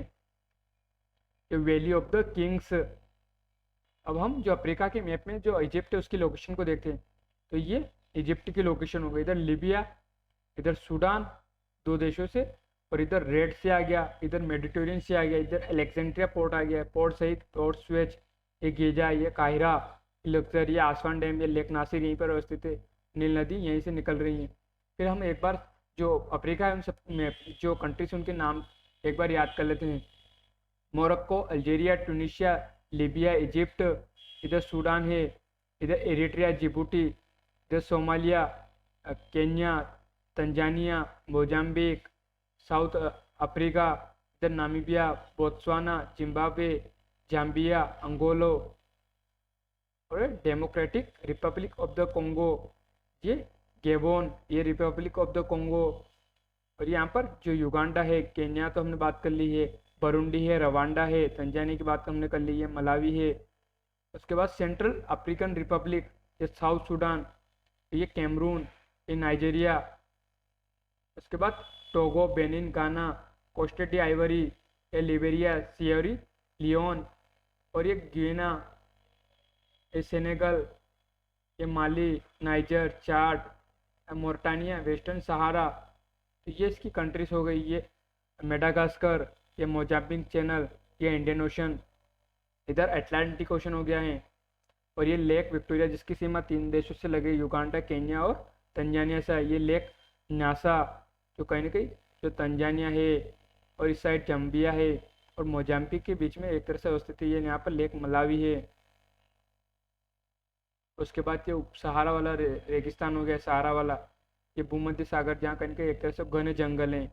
ये वैली ऑफ द किंग्स। अब हम जो अफ्रीका के मैप में जो इजिप्ट है उसकी लोकेशन को देखते हैं, तो ये इजिप्ट की लोकेशन हो गई। इधर लीबिया, इधर सूडान, दो देशों से, और इधर रेड से आ गया, इधर मेडिटेरियन से आ गया, इधर अलेक्जेंड्रिया पोर्ट आ गया, पोर्ट सहित पोर्ट सुएज, ये गेजा, ये काहिरा, लक्सर, ये आसवान डैम, ये लेक नासिर यहीं पर अवस्थित है। नील नदी यहीं से निकल रही है। फिर हम एक बार जो अफ्रीका है उन सब में जो कंट्रीज उनके नाम एक बार याद कर लेते हैं। Morocco, Algeria, Tunisia, Libya, Egypt, इधर सूडान है, इधर एरिट्रिया, जिबूटी, इधर Somalia, Kenya, Tanzania, Mozambique, south Africa, इधर नामीबिया, बोत्सवाना, जिम्बाब्वे, जाम्बिया, अंगोलो, और democratic Republic of the Congo, ये गेबोन, ये रिपब्लिक ऑफ द कोंगो। और यहाँ पर जो युगांडा है, केन्या तो हमने बात कर ली है, बरुंडी है, रवांडा है, तंजानिया की बात हमने कर ली है, मलावी है। उसके बाद सेंट्रल अफ्रीकन रिपब्लिक, ये साउथ सूडान, ये कैमरून, ये नाइजीरिया। उसके बाद टोगो, बेनिन, गाना, कोस्टा डी आइवरी, ये लिबेरिया, सियरी लियोन, और ये गिना, ये सेनेगल, ये माली, नाइजर, चाड, मोरटानिया, वेस्टर्न सहारा। तो ये इसकी कंट्रीज हो गई। ये मेडागास्कर, ये मोजाम्बिक चैनल, ये इंडियन ओशन, इधर अटलांटिक ओशन हो गया है। और ये लेक विक्टोरिया जिसकी सीमा 3 देशों से लगे, युगांडा, केन्या और तंजानिया से। ये लेक न्यासा जो कहीं ना कहीं जो तंजानिया है, और इस साइड जम्बिया है, और मोजाम्बिक के बीच में एक तरह से अवस्थित है। ये यहाँ पर लेक मलावी है। उसके बाद ये सहारा वाला रेगिस्तान हो गया, सहारा वाला, ये भूमध्य सागर जहाँ कहीं के एक तरह से घने जंगल हैं।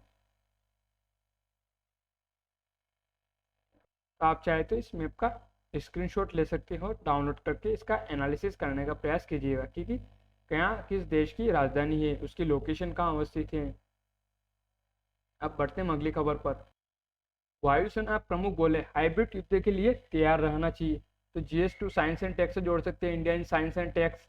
तो आप चाहे तो इस मैप का स्क्रीनशॉट ले सकते हो, डाउनलोड करके इसका एनालिसिस करने का प्रयास कीजिएगा कि क्या किस देश की राजधानी है, उसकी लोकेशन कहाँ अवस्थित है। अब बढ़ते हैं अगली खबर पर। वायुसेना प्रमुख बोले हाइब्रिड युद्ध के लिए तैयार रहना चाहिए। तो GS2 साइंस एंड टेक्स से जोड़ सकते हैं, इंडियन साइंस एंड टेक्स।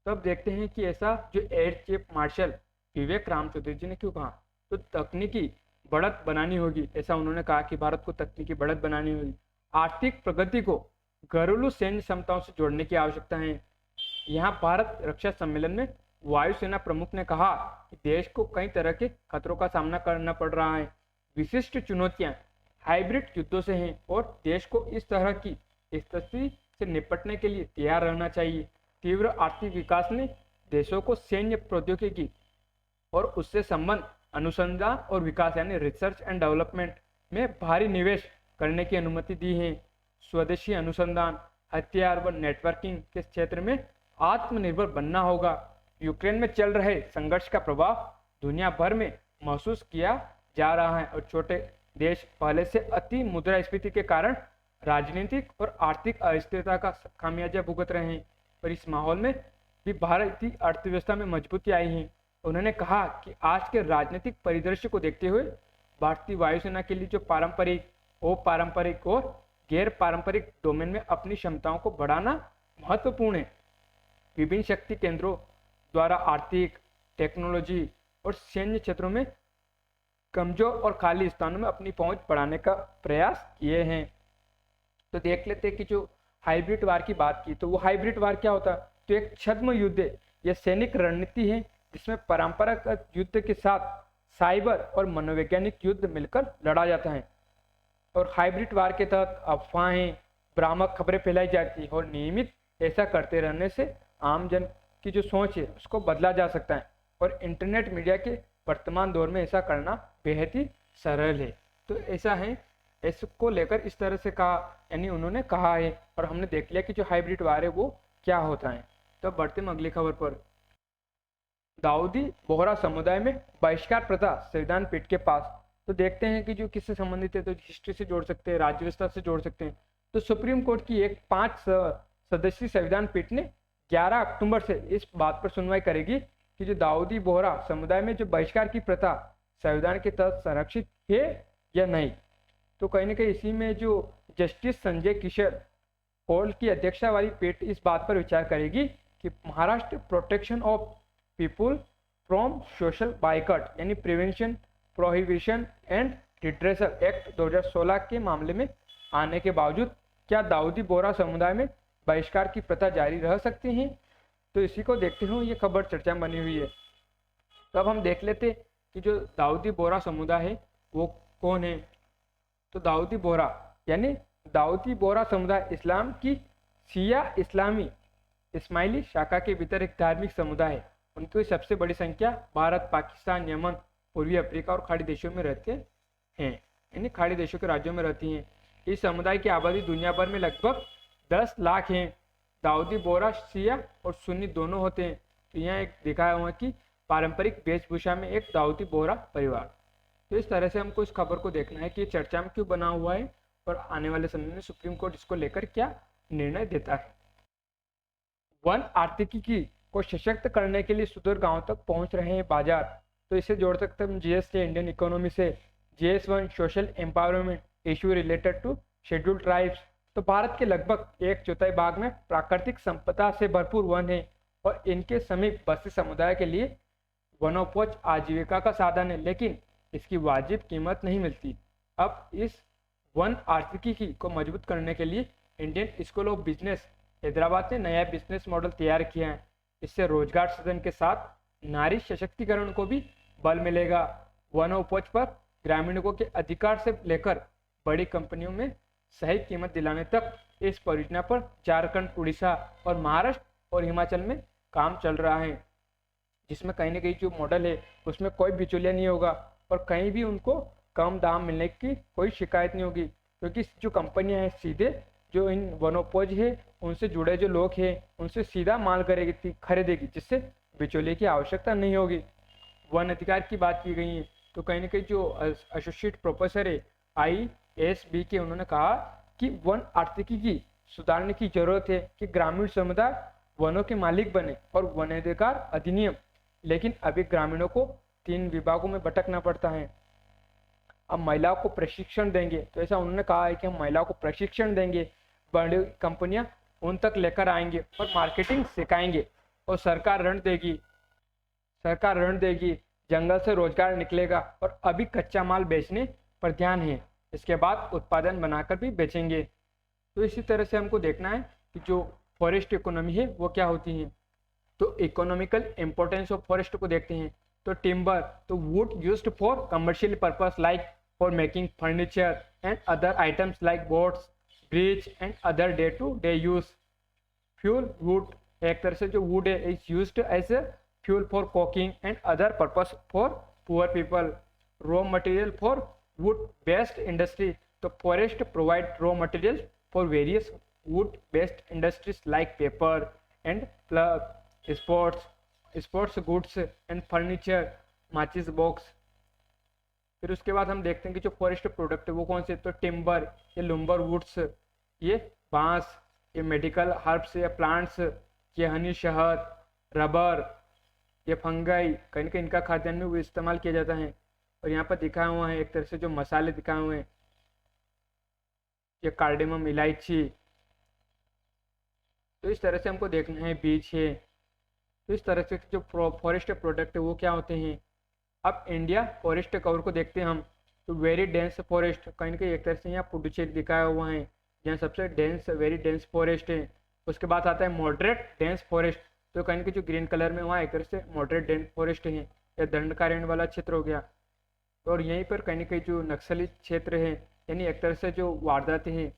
तो अब देखते हैं कि ऐसा जो एयर चीफ मार्शल विवेक राम चौधरी जी ने क्यों कहा। तो तकनीकी बढ़त बनानी होगी, ऐसा उन्होंने कहा कि भारत को तकनीकी बढ़त बनानी होगी। आर्थिक प्रगति को घरेलू सैन्य क्षमताओं से जोड़ने की आवश्यकता है। यहाँ भारत रक्षा सम्मेलन में वायुसेना प्रमुख ने कहा कि देश को कई तरह के खतरों का सामना करना पड़ रहा है। विशिष्ट चुनौतियां हाइब्रिड युद्धों से हैं और देश को इस तरह की स्थिति से निपटने के लिए तैयार रहना चाहिए। तीव्र आर्थिक विकास ने देशों को सैन्य प्रौद्योगिकी और उससे संबंध अनुसंधान और विकास यानी रिसर्च एंड डेवलपमेंट में भारी निवेश करने की अनुमति दी है। स्वदेशी अनुसंधान, हथियार व नेटवर्किंग के क्षेत्र में आत्मनिर्भर बनना होगा। यूक्रेन में चल रहे संघर्ष का प्रभाव दुनिया भर में महसूस किया जा रहा है और छोटे देश पहले से अति मुद्रास्फीति के कारण राजनीतिक और आर्थिक अस्थिरता का खामियाजा भुगत रहे हैं। पर इस माहौल में भी भारतीय अर्थव्यवस्था में मजबूती आई है। उन्होंने कहा कि आज के राजनीतिक परिदृश्य को देखते हुए भारतीय वायुसेना के लिए जो पारंपरिक, अपारंपरिक और गैर पारंपरिक डोमेन में अपनी क्षमताओं को बढ़ाना महत्वपूर्ण है। विभिन्न शक्ति केंद्रों द्वारा आर्थिक, टेक्नोलॉजी और सैन्य क्षेत्रों में कमजोर और खाली स्थानों में अपनी पहुंच बढ़ाने का प्रयास किए हैं। तो देख लेते हैं कि जो हाइब्रिड वार की बात की, तो वो हाइब्रिड वार क्या होता है। तो एक छद्म युद्ध है, यह सैनिक रणनीति है जिसमें परंपरागत युद्ध के साथ साइबर और मनोवैज्ञानिक युद्ध मिलकर लड़ा जाता है। और हाइब्रिड वार के तहत अफवाहें, भ्रामक खबरें फैलाई जाती है और नियमित ऐसा करते रहने से आम जन की जो सोच है उसको बदला जा सकता है और इंटरनेट मीडिया के वर्तमान दौर में ऐसा करना बेहद ही सरल है। तो ऐसा है, इसको लेकर इस तरह से कहा, यानी उन्होंने कहा है और हमने देख लिया कि जो हाइब्रिड वार है वो क्या होता है। तो बढ़ते हम अगली खबर पर। दाऊदी बोहरा समुदाय में बहिष्कार प्रथा संविधान पीठ के पास। तो देखते हैं कि जो किससे संबंधित है, तो हिस्ट्री से जोड़ सकते हैं, राज्य व्यवस्था से जोड़ सकते हैं। तो सुप्रीम कोर्ट की एक 5 सदस्यीय संविधान पीठ ने 11 अक्टूबर से इस बात पर सुनवाई करेगी कि जो दाऊदी बोहरा समुदाय में जो बहिष्कार की प्रथा संविधान के तहत संरक्षित है या नहीं। तो कहीं ना कहीं इसी में जो जस्टिस संजय किशोर कौल की अध्यक्षता वाली पीठ इस बात पर विचार करेगी कि Maharashtra protection of people from social boycott यानी prevention prohibition and redressal act 2016 के मामले में आने के बावजूद क्या दाऊदी बोहरा समुदाय में बहिष्कार की प्रथा जारी रह सकती है। तो इसी को देखते हुए ये खबर चर्चा में बनी हुई है। तो अब हम देख लेते कि जो दाऊदी बोहरा समुदाय है वो कौन है। तो दाऊदी बोहरा यानी दाऊदी बोहरा समुदाय इस्लाम की शिया इस्लामी इस्माइली शाखा के भीतर एक धार्मिक समुदाय है। उनकी सबसे बड़ी संख्या भारत, पाकिस्तान, यमन, पूर्वी अफ्रीका और खाड़ी देशों में रहते हैं, यानी खाड़ी देशों के राज्यों में रहती हैं। इस समुदाय की आबादी दुनिया भर में लगभग 10 लाख है। दाऊदी बोहरा शिया और सुन्नी दोनों होते हैं। तो यहाँ एक दिखाया हुआ कि पारंपरिक वेशभूषा में एक दाऊदी बोहरा परिवार। तो इस तरह से हमको इस खबर को देखना है कि ये चर्चा में क्यों बना हुआ है और आने वाले समय में सुप्रीम कोर्ट इसको लेकर क्या निर्णय देता है। वन आर्थिकी को सशक्त करने के लिए सुदूर गांव तक पहुंच रहे हैं बाजार। तो इसे जोड़ सकते हैं जीएस से, इंडियन इकोनॉमी से। GS1 social empowerment issue related to scheduled tribes. तो भारत के लगभग 1/4 भाग में प्राकृतिक संपदा से भरपूर वन है और इनके समीप बसे समुदाय के लिए वनोपज आजीविका का साधन है, लेकिन इसकी वाजिब कीमत नहीं मिलती। अब इस वन आर्थिकी को मजबूत करने के लिए Indian school of business Hyderabad ने नया बिजनेस मॉडल तैयार किया है। इससे रोजगार सृजन के साथ नारी सशक्तिकरण को भी बल मिलेगा। वनोपज पर ग्रामीणों के अधिकार से लेकर बड़ी कंपनियों में सही कीमत दिलाने तक इस परियोजना पर झारखंड, उड़ीसा और महाराष्ट्र और हिमाचल में काम चल रहा है, जिसमें कहीं ना कहीं जो मॉडल है उसमें कोई बिचौलिया नहीं होगा और कहीं भी उनको कम दाम मिलने की कोई शिकायत नहीं होगी, क्योंकि जो कंपनियां हैं सीधे जो इन वनोपज है उनसे जुड़े जो लोग हैं उनसे सीधा माल करेगी, खरीदेगी, जिससे बिचौलिए की आवश्यकता नहीं होगी। वन अधिकार की बात की गई है तो कहीं ना कहीं जो एसोसिएट प्रोफेसर है ISB के, उन्होंने कहा कि वन आर्थिकी की सुधारने की जरूरत है कि ग्रामीण समुदाय वनों के मालिक बने और वन अधिकार अधिनियम, लेकिन अभी ग्रामीणों को 3 विभागों में भटकना पड़ता है। अब महिलाओं को प्रशिक्षण देंगे, तो ऐसा उन्होंने कहा है कि हम महिलाओं को प्रशिक्षण देंगे, बड़ी कंपनियां उन तक लेकर आएंगे और मार्केटिंग सिखाएंगे और सरकार ऋण देगी, जंगल से रोजगार निकलेगा और अभी कच्चा माल बेचने पर ध्यान है, इसके बाद उत्पादन बनाकर भी बेचेंगे। तो इसी तरह से हमको देखना है कि जो फॉरेस्ट इकोनॉमी है वो क्या होती है। तो इकोनॉमिकल इम्पोर्टेंस ऑफ फॉरेस्ट को देखते हैं। तो टिम्बर, तो wood used for commercial purpose like for making furniture and other items like boats, bridge and other day to day use. Fuel, wood एक तरह से जो वुड है is used as a fuel for cooking and other purpose for poor people. Raw material for wood based industry, तो forest provide raw material for various wood based industries like paper and pulp, sports goods and furniture, माचिस box. फिर उसके बाद हम देखते हैं कि जो फॉरेस्ट प्रोडक्ट है वो कौन से, तो टिम्बर, ये लुम्बर वुड्स, ये बांस, ये मेडिकल हर्ब्स या प्लांट्स, ये हनी शहद, रबर, ये फंगाई, कहीं ना कहीं इनका खाद्यान्न में वो इस्तेमाल किया जाता है। और यहाँ पर दिखाया हुआ है एक तरह से जो मसाले दिखाए हुए हैं, ये कार्डेमम, इलायची। तो इस तरह से हमको देखना है, बीज है। तो इस तरह से जो फॉरेस्ट प्रोडक्ट है वो क्या होते हैं। अब इंडिया फॉरेस्ट कवर को देखते हैं हम। तो वेरी डेंस फॉरेस्ट, कहीं ना कहीं एक तरह से यहाँ पुडुचेरी दिखाया हुआ है जहाँ सबसे डेंस वेरी डेंस फॉरेस्ट है। उसके बाद आता है मॉडरेट डेंस फॉरेस्ट, तो कहीं कि जो ग्रीन कलर में वहाँ एक तरह से मॉडरेट डेंस फॉरेस्ट है, या दंडकारण्य वाला क्षेत्र हो गया। और यहीं पर कहीं ना कहीं जो नक्सली क्षेत्र है यानी एक तरह से जो वारदातें हैं,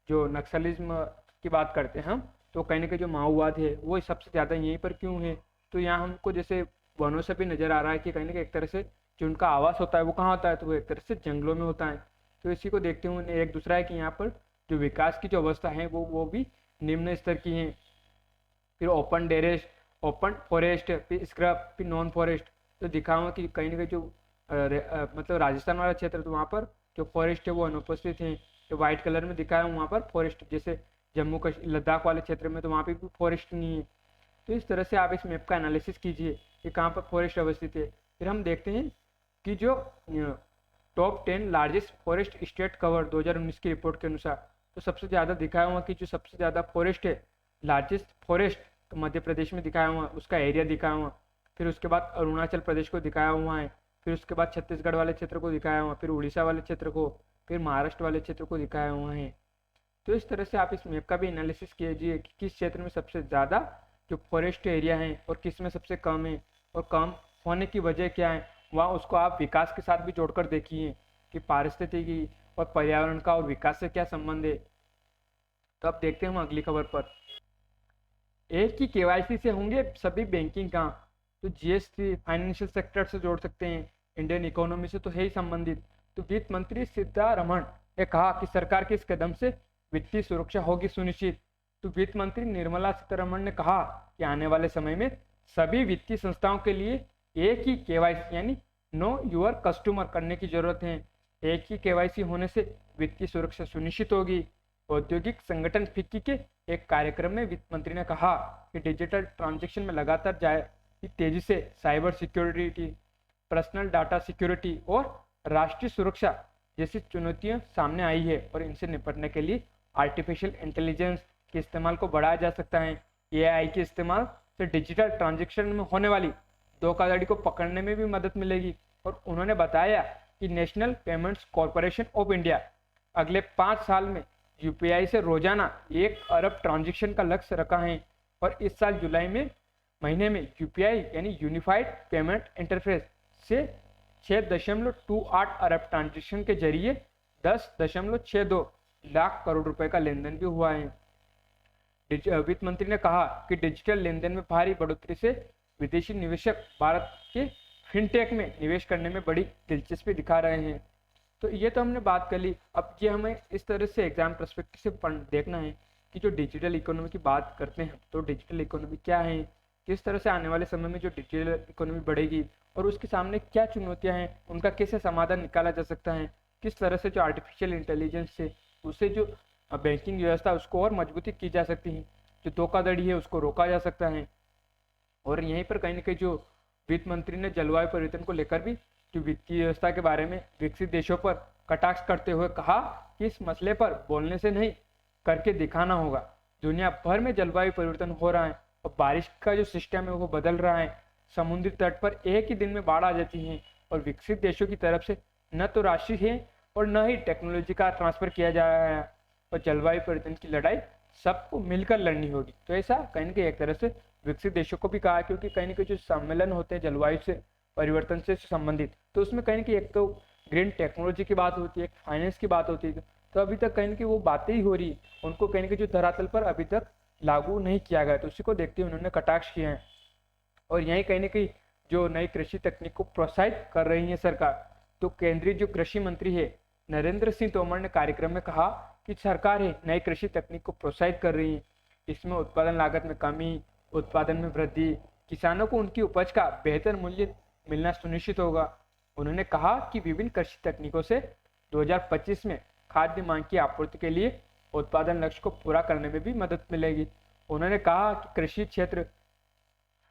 जो नक्सलिज्म की बात करते हैं हम, तो कहीं ना कहीं जो माओवाद है वो सबसे ज़्यादा यहीं पर क्यों है। तो यहाँ हमको जैसे वनों से भी नज़र आ रहा है कि कहीं ना कहीं एक तरह से जो उनका आवास होता है वो कहाँ होता है, तो वो एक तरह से जंगलों में होता है। तो इसी को देखते हुए एक दूसरा है कि यहाँ पर जो विकास की जो अवस्था है वो भी निम्न स्तर की है। फिर ओपन फॉरेस्ट, फिर स्क्रब, फिर नॉन फॉरेस्ट। तो दिखा हुआ कि कहीं ना कहीं जो मतलब राजस्थान वाला क्षेत्र, तो वहाँ पर जो फॉरेस्ट है वो अनुपस्थित है। जो व्हाइट कलर में दिखा है वहाँ पर फॉरेस्ट, जैसे जम्मू कश्मीर लद्दाख वाले क्षेत्र में तो वहाँ पे भी फॉरेस्ट नहीं है। तो इस तरह से आप इस मैप का एनालिसिस कीजिए कि कहाँ पर फॉरेस्ट अवस्थित है। फिर हम देखते हैं कि जो top 10 largest forest state cover 2019 की रिपोर्ट के अनुसार, तो सबसे ज़्यादा दिखाया हुआ कि जो सबसे ज़्यादा फॉरेस्ट है, लार्जेस्ट फॉरेस्ट, तो मध्य प्रदेश में दिखाया हुआ, उसका एरिया दिखाया हुआ। फिर उसके बाद अरुणाचल प्रदेश को दिखाया हुआ है। फिर उसके बाद छत्तीसगढ़ वाले क्षेत्र को दिखाया हुआ, फिर उड़ीसा वाले क्षेत्र को, फिर महाराष्ट्र वाले क्षेत्र को दिखाया हुआ है। तो इस तरह से आप इस मैप का भी एनालिसिस कीजिए कि किस क्षेत्र में सबसे ज़्यादा जो फॉरेस्ट एरिया है और किस में सबसे कम है, और कम होने की वजह क्या है, वहाँ उसको आप विकास के साथ भी जोड़कर देखिए कि पारिस्थितिकी और पर्यावरण का और विकास से क्या संबंध है। तो अब देखते हैं हम अगली खबर पर। एक ही केवाईसी से होंगे सभी बैंकिंग काम, तो जीएसटी फाइनेंशियल सेक्टर से जोड़ सकते हैं, इंडियन इकोनॉमी से तो है ही संबंधित। तो वित्त मंत्री सीतारमण ने कहा कि सरकार के इस कदम से वित्तीय सुरक्षा होगी सुनिश्चित। तो वित्त मंत्री निर्मला सीतारमण ने कहा कि आने वाले समय में सभी वित्तीय संस्थाओं के लिए एक ही केवाईसी यानी नो योर कस्टमर करने की जरूरत है। एक ही केवाईसी होने से वित्तीय सुरक्षा सुनिश्चित होगी। औद्योगिक संगठन फिक्की के एक कार्यक्रम में वित्त मंत्री ने कहा कि डिजिटल ट्रांजैक्शन में लगातार जारी तेजी से cyber security, personal data security और राष्ट्रीय सुरक्षा जैसी चुनौतियां सामने आई है, और इनसे निपटने के लिए आर्टिफिशियल इंटेलिजेंस के इस्तेमाल को बढ़ाया जा सकता है। एआई के इस्तेमाल से डिजिटल ट्रांजैक्शन में होने वाली धोखाधड़ी को पकड़ने में भी मदद मिलेगी। और उन्होंने बताया कि national payments corporation of India अगले 5 साल में यूपीआई से रोजाना 1 अरब ट्रांजैक्शन का लक्ष्य रखा है, और इस साल जुलाई में महीने में यूपीआई यानी यूनिफाइड पेमेंट इंटरफेस से 6.28 अरब ट्रांजैक्शन के जरिए 10.62 लाख करोड़ रुपए का लेन देन भी हुआ है। वित्त मंत्री ने कहा कि डिजिटल लेन देन में भारी बढ़ोतरी से विदेशी निवेशक भारत के फिनटेक में निवेश करने में बड़ी दिलचस्पी दिखा रहे हैं। तो ये तो हमने बात कर ली। अब ये हमें इस तरह से एग्जाम पर्सपेक्टिव से देखना है कि जो डिजिटल इकोनॉमी की बात करते हैं, तो डिजिटल इकोनॉमी क्या है, किस तरह से आने वाले समय में जो डिजिटल इकोनॉमी बढ़ेगी और उसके सामने क्या चुनौतियां हैं, उनका कैसे समाधान निकाला जा सकता है, किस तरह से जो आर्टिफिशियल इंटेलिजेंस से उससे जो बैंकिंग व्यवस्था उसको और मजबूती की जा सकती है, जो धोखाधड़ी है उसको रोका जा सकता है। और यहीं पर कहीं ना कहीं जो वित्त मंत्री ने जलवायु परिवर्तन को लेकर भी जो वित्तीय व्यवस्था के बारे में विकसित देशों पर कटाक्ष करते हुए कहा कि इस मसले पर बोलने से नहीं करके दिखाना होगा। दुनिया भर में जलवायु परिवर्तन हो रहा है और बारिश का जो सिस्टम है वो बदल रहा है। समुद्री तट पर एक ही दिन में बाढ़ आ जाती है, और विकसित देशों की तरफ से न तो राशि है और न ही टेक्नोलॉजी का ट्रांसफर किया जा रहा है, और जलवायु परिवर्तन की लड़ाई सबको मिलकर लड़नी होगी। तो ऐसा कहीं ना कहीं एक तरह से विकसित देशों को भी कहा, क्योंकि कहीं ना कहीं जो सम्मेलन होते हैं जलवायु से परिवर्तन से संबंधित, तो उसमें कहीं ना कहीं एक तो ग्रीन टेक्नोलॉजी की बात होती है, एक फाइनेंस की बात होती है। तो अभी तक कहीं ना कहीं वो बातें ही हो रही है, उनको कहीं ना कहीं जो धरातल पर अभी तक लागू नहीं किया गया, तो उसी को देखते हुए उन्होंने कटाक्ष किए हैं। और यहीं कहीं ना कहीं जो नई कृषि तकनीक को प्रोत्साहित कर रही है सरकार। तो केंद्रीय जो कृषि मंत्री है नरेंद्र सिंह तोमर ने कार्यक्रम में कहा कि सरकार है नई कृषि तकनीक को प्रोत्साहित कर रही है। इसमें उत्पादन लागत में कमी, उत्पादन में वृद्धि, किसानों को उनकी उपज का बेहतर मूल्य मिलना सुनिश्चित होगा। उन्होंने कहा कि विभिन्न कृषि तकनीकों से 2025 में खाद्य मांग की आपूर्ति के लिए उत्पादन लक्ष्य को पूरा करने में भी मदद मिलेगी। उन्होंने कहा कि कृषि क्षेत्र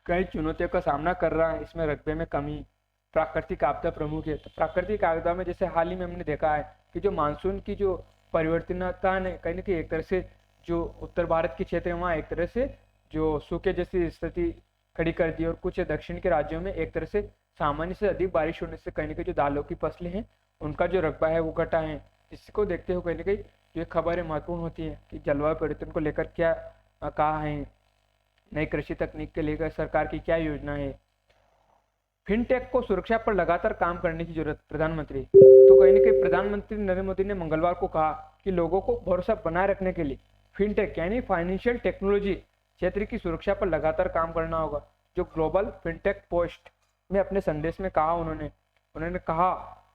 कई चुनौतियों का सामना कर रहा है, इसमें रकबे में कमी, प्राकृतिक आपदा प्रमुख है। तो प्राकृतिक आपदा में जैसे हाल ही में हमने देखा है कि जो मानसून की जो परिवर्तनता ने कहीं ना कहीं एक तरह से जो उत्तर भारत के क्षेत्र है वहाँ एक तरह से जो सूखे जैसी स्थिति खड़ी कर दी, और कुछ दक्षिण के राज्यों में एक तरह से सामान्य से अधिक बारिश होने से कहीं ना कहीं जो दालों की फसलें हैं उनका जो रकबा है वो घटा है। इसको देखते हुए कहीं ना कहीं जो खबरें महत्वपूर्ण होती है कि जलवायु परिवर्तन को लेकर क्या कहा है, नई कृषि तकनीक के लेकर सरकार की क्या योजना है। फिनटेक को सुरक्षा पर लगातार काम करने की जरूरत, प्रधानमंत्री। तो कहीं ना कहीं प्रधानमंत्री नरेंद्र मोदी ने मंगलवार को कहा कि लोगों को भरोसा बनाए रखने के लिए फिनटेक यानी फाइनेंशियल टेक्नोलॉजी क्षेत्र की सुरक्षा पर लगातार काम करना होगा। जो ग्लोबल फिनटेक पोस्ट में अपने संदेश में कहा उन्होंने कहा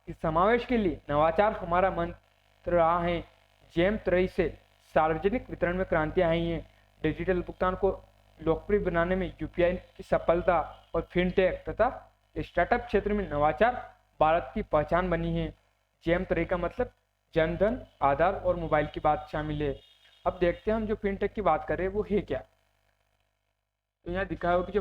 कि समावेश के लिए नवाचार हमारा मंत्र रहा है। जेम 3 से सार्वजनिक वितरण में क्रांति आई है। डिजिटल भुगतान को लोकप्रिय बनाने में यूपीआई की सफलता और फिनटेक तथा स्टार्टअप क्षेत्र में नवाचार भारत की पहचान बनी है। जेम 3 का मतलब जनधन, आधार और मोबाइल की बात शामिल है। अब देखते हैं हम जो फिनटेक की बात कर रहे हैं वो है क्या। तो यहाँ दिखाया हो कि जो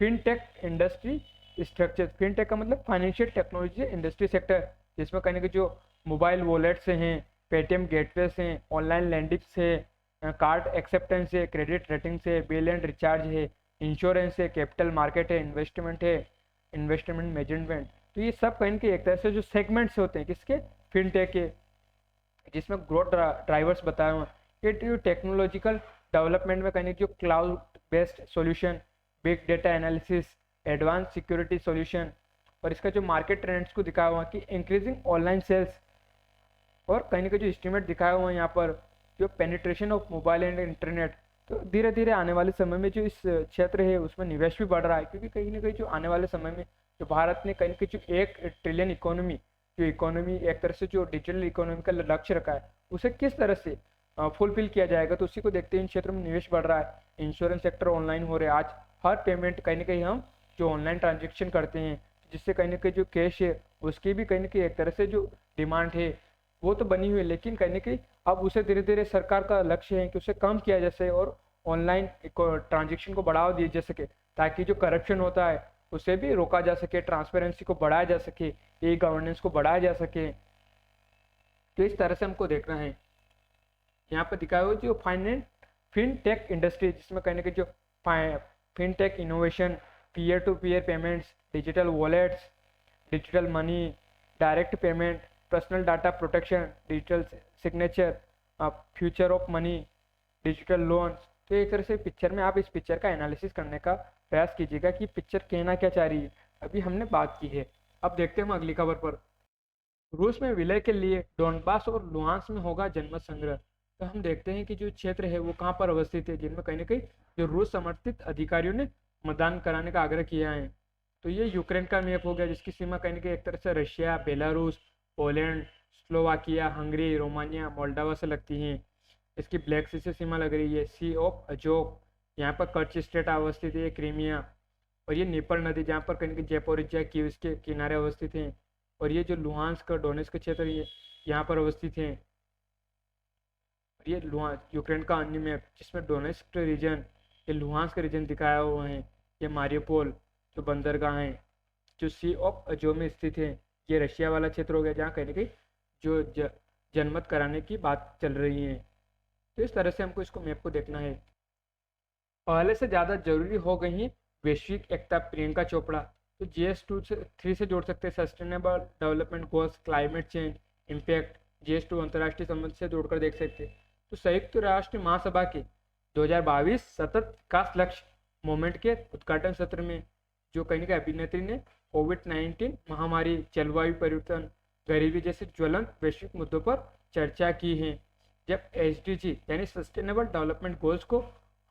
फिनटेक इंडस्ट्री स्ट्रक्चर, फिनटेक का मतलब फाइनेंशियल टेक्नोलॉजी इंडस्ट्री सेक्टर, जिसमें कहने के जो मोबाइल वॉलेट्स हैं, पेटीएम गेटवे हैं, ऑनलाइन लैंडिंग है, कार्ड एक्सेप्टेंस है, क्रेडिट रेटिंग है, बिल एंड रिचार्ज है, इंश्योरेंस है, कैपिटल मार्केट है, इन्वेस्टमेंट है, इन्वेस्टमेंट मैनेजमेंट। तो ये सब कहीं के एक तरह से जो सेगमेंट्स होते हैं किसके, फिनटेक के, जिसमें ग्रोथ ड्राइवर्स बताए हुए हैं। ये टेक्नोलॉजिकल डेवलपमेंट में कहीं जो cloud based solution, big data analysis, advance security solution, और इसका जो मार्केट ट्रेंड्स को दिखाया हुआ कि इंक्रीजिंग ऑनलाइन सेल्स, और कहीं का जो एस्टिमेट दिखाया हुआ है यहाँ पर जो penetration of mobile and internet. तो धीरे धीरे आने वाले समय में जो इस क्षेत्र है उसमें निवेश भी बढ़ रहा है, क्योंकि कहीं ना कहीं जो आने वाले समय में जो भारत ने कहीं जो 1 ट्रिलियन इकोनॉमी, जो इकोनॉमी एक तरह से जो डिजिटल इकोनॉमी का लक्ष्य रखा है उसे किस तरह से फुलफिल किया जाएगा, तो उसी को देखते हैं इन क्षेत्रों में निवेश बढ़ रहा है। इंश्योरेंस सेक्टर ऑनलाइन हो रहे हैं, आज हर पेमेंट कहीं ना कहीं हम जो ऑनलाइन ट्रांजेक्शन करते हैं, जिससे कहीं ना कहीं जो कैश है उसकी भी कहीं ना कहीं एक तरह से जो डिमांड है वो तो बनी हुई है, लेकिन कहीं ना कहीं अब उसे धीरे धीरे सरकार का लक्ष्य है कि उसे कम किया जा सके और ऑनलाइन ट्रांजेक्शन को बढ़ावा दिया जा सके, ताकि जो करप्शन होता है उसे भी रोका जा सके, ट्रांसपेरेंसी को बढ़ाया जा सके, ई गवर्नेंस को बढ़ाया जा सके। तो इस तरह से हमको देखना है। यहाँ पर दिखाया हुआ जो फिनटेक इंडस्ट्री, जिसमें कहने के जो fintech innovation, peer to peer payments, digital wallets, digital money, direct payment, personal data protection, digital signature, future of money, digital loans. तो एक तरह से पिक्चर में आप इस पिक्चर का एनालिसिस करने का प्रयास कीजिएगा कि पिक्चर कहना क्या चाह रही है। अभी हमने बात की है, अब देखते हैं हम अगली खबर पर। रूस में विलय के लिए डोनबास और लुहांस में होगा जनमत संग्रह। तो हम देखते हैं कि जो क्षेत्र है वो कहाँ पर अवस्थित है, जिनमें कहीं ना कहीं जो रूस समर्थित अधिकारियों ने मतदान कराने का आग्रह किया है। तो ये यूक्रेन का मैप हो गया, जिसकी सीमा कहीं ना कहीं एक तरह से Russia, Belarus, Poland, Slovakia, Hungary, Romania, Moldova से लगती हैं। इसकी ब्लैक सी से सीमा लग रही है, सी ऑफ अजोव, यहाँ पर कर्च स्टेट अवस्थित है, क्रीमिया, और ये नीपर नदी जहाँ पर कहीं जेपोरिजिया कीव के किनारे अवस्थित हैं, और ये जो लुहांस्क का डोनेस्क क्षेत्र ये यहाँ पर अवस्थित हैं। और ये यूक्रेन का अन्य मैप, जिसमें डोनेस्क रीजन, ये लुहांस्क रीजन दिखाया हुआ है, ये मारियोपोल जो बंदरगाह हैं जो सी ऑफ अजोव में स्थित है, ये रशिया वाला क्षेत्र हो गया जहाँ कहीं ना कहीं जो जनमत कराने की बात चल रही है। तो इस तरह से हमको इसको मैप को देखना है। पहले से ज़्यादा जरूरी हो गई है वैश्विक एकता, प्रियंका चोपड़ा। तो GS3 से जोड़ सकते हैं, sustainable development goals, climate change impact. GS2 अंतर्राष्ट्रीय संबंध से जोड़कर देख सकते हैं। तो संयुक्त राष्ट्र महासभा के 2022 सतत विकास लक्ष्य मूवमेंट के उद्घाटन सत्र में जो कहीं ना अभिनेत्री ने कोविड-19 महामारी, जलवायु परिवर्तन, गरीबी जैसे ज्वलंत वैश्विक मुद्दों पर चर्चा की है। जब SDG यानी सस्टेनेबल डेवलपमेंट गोल्स को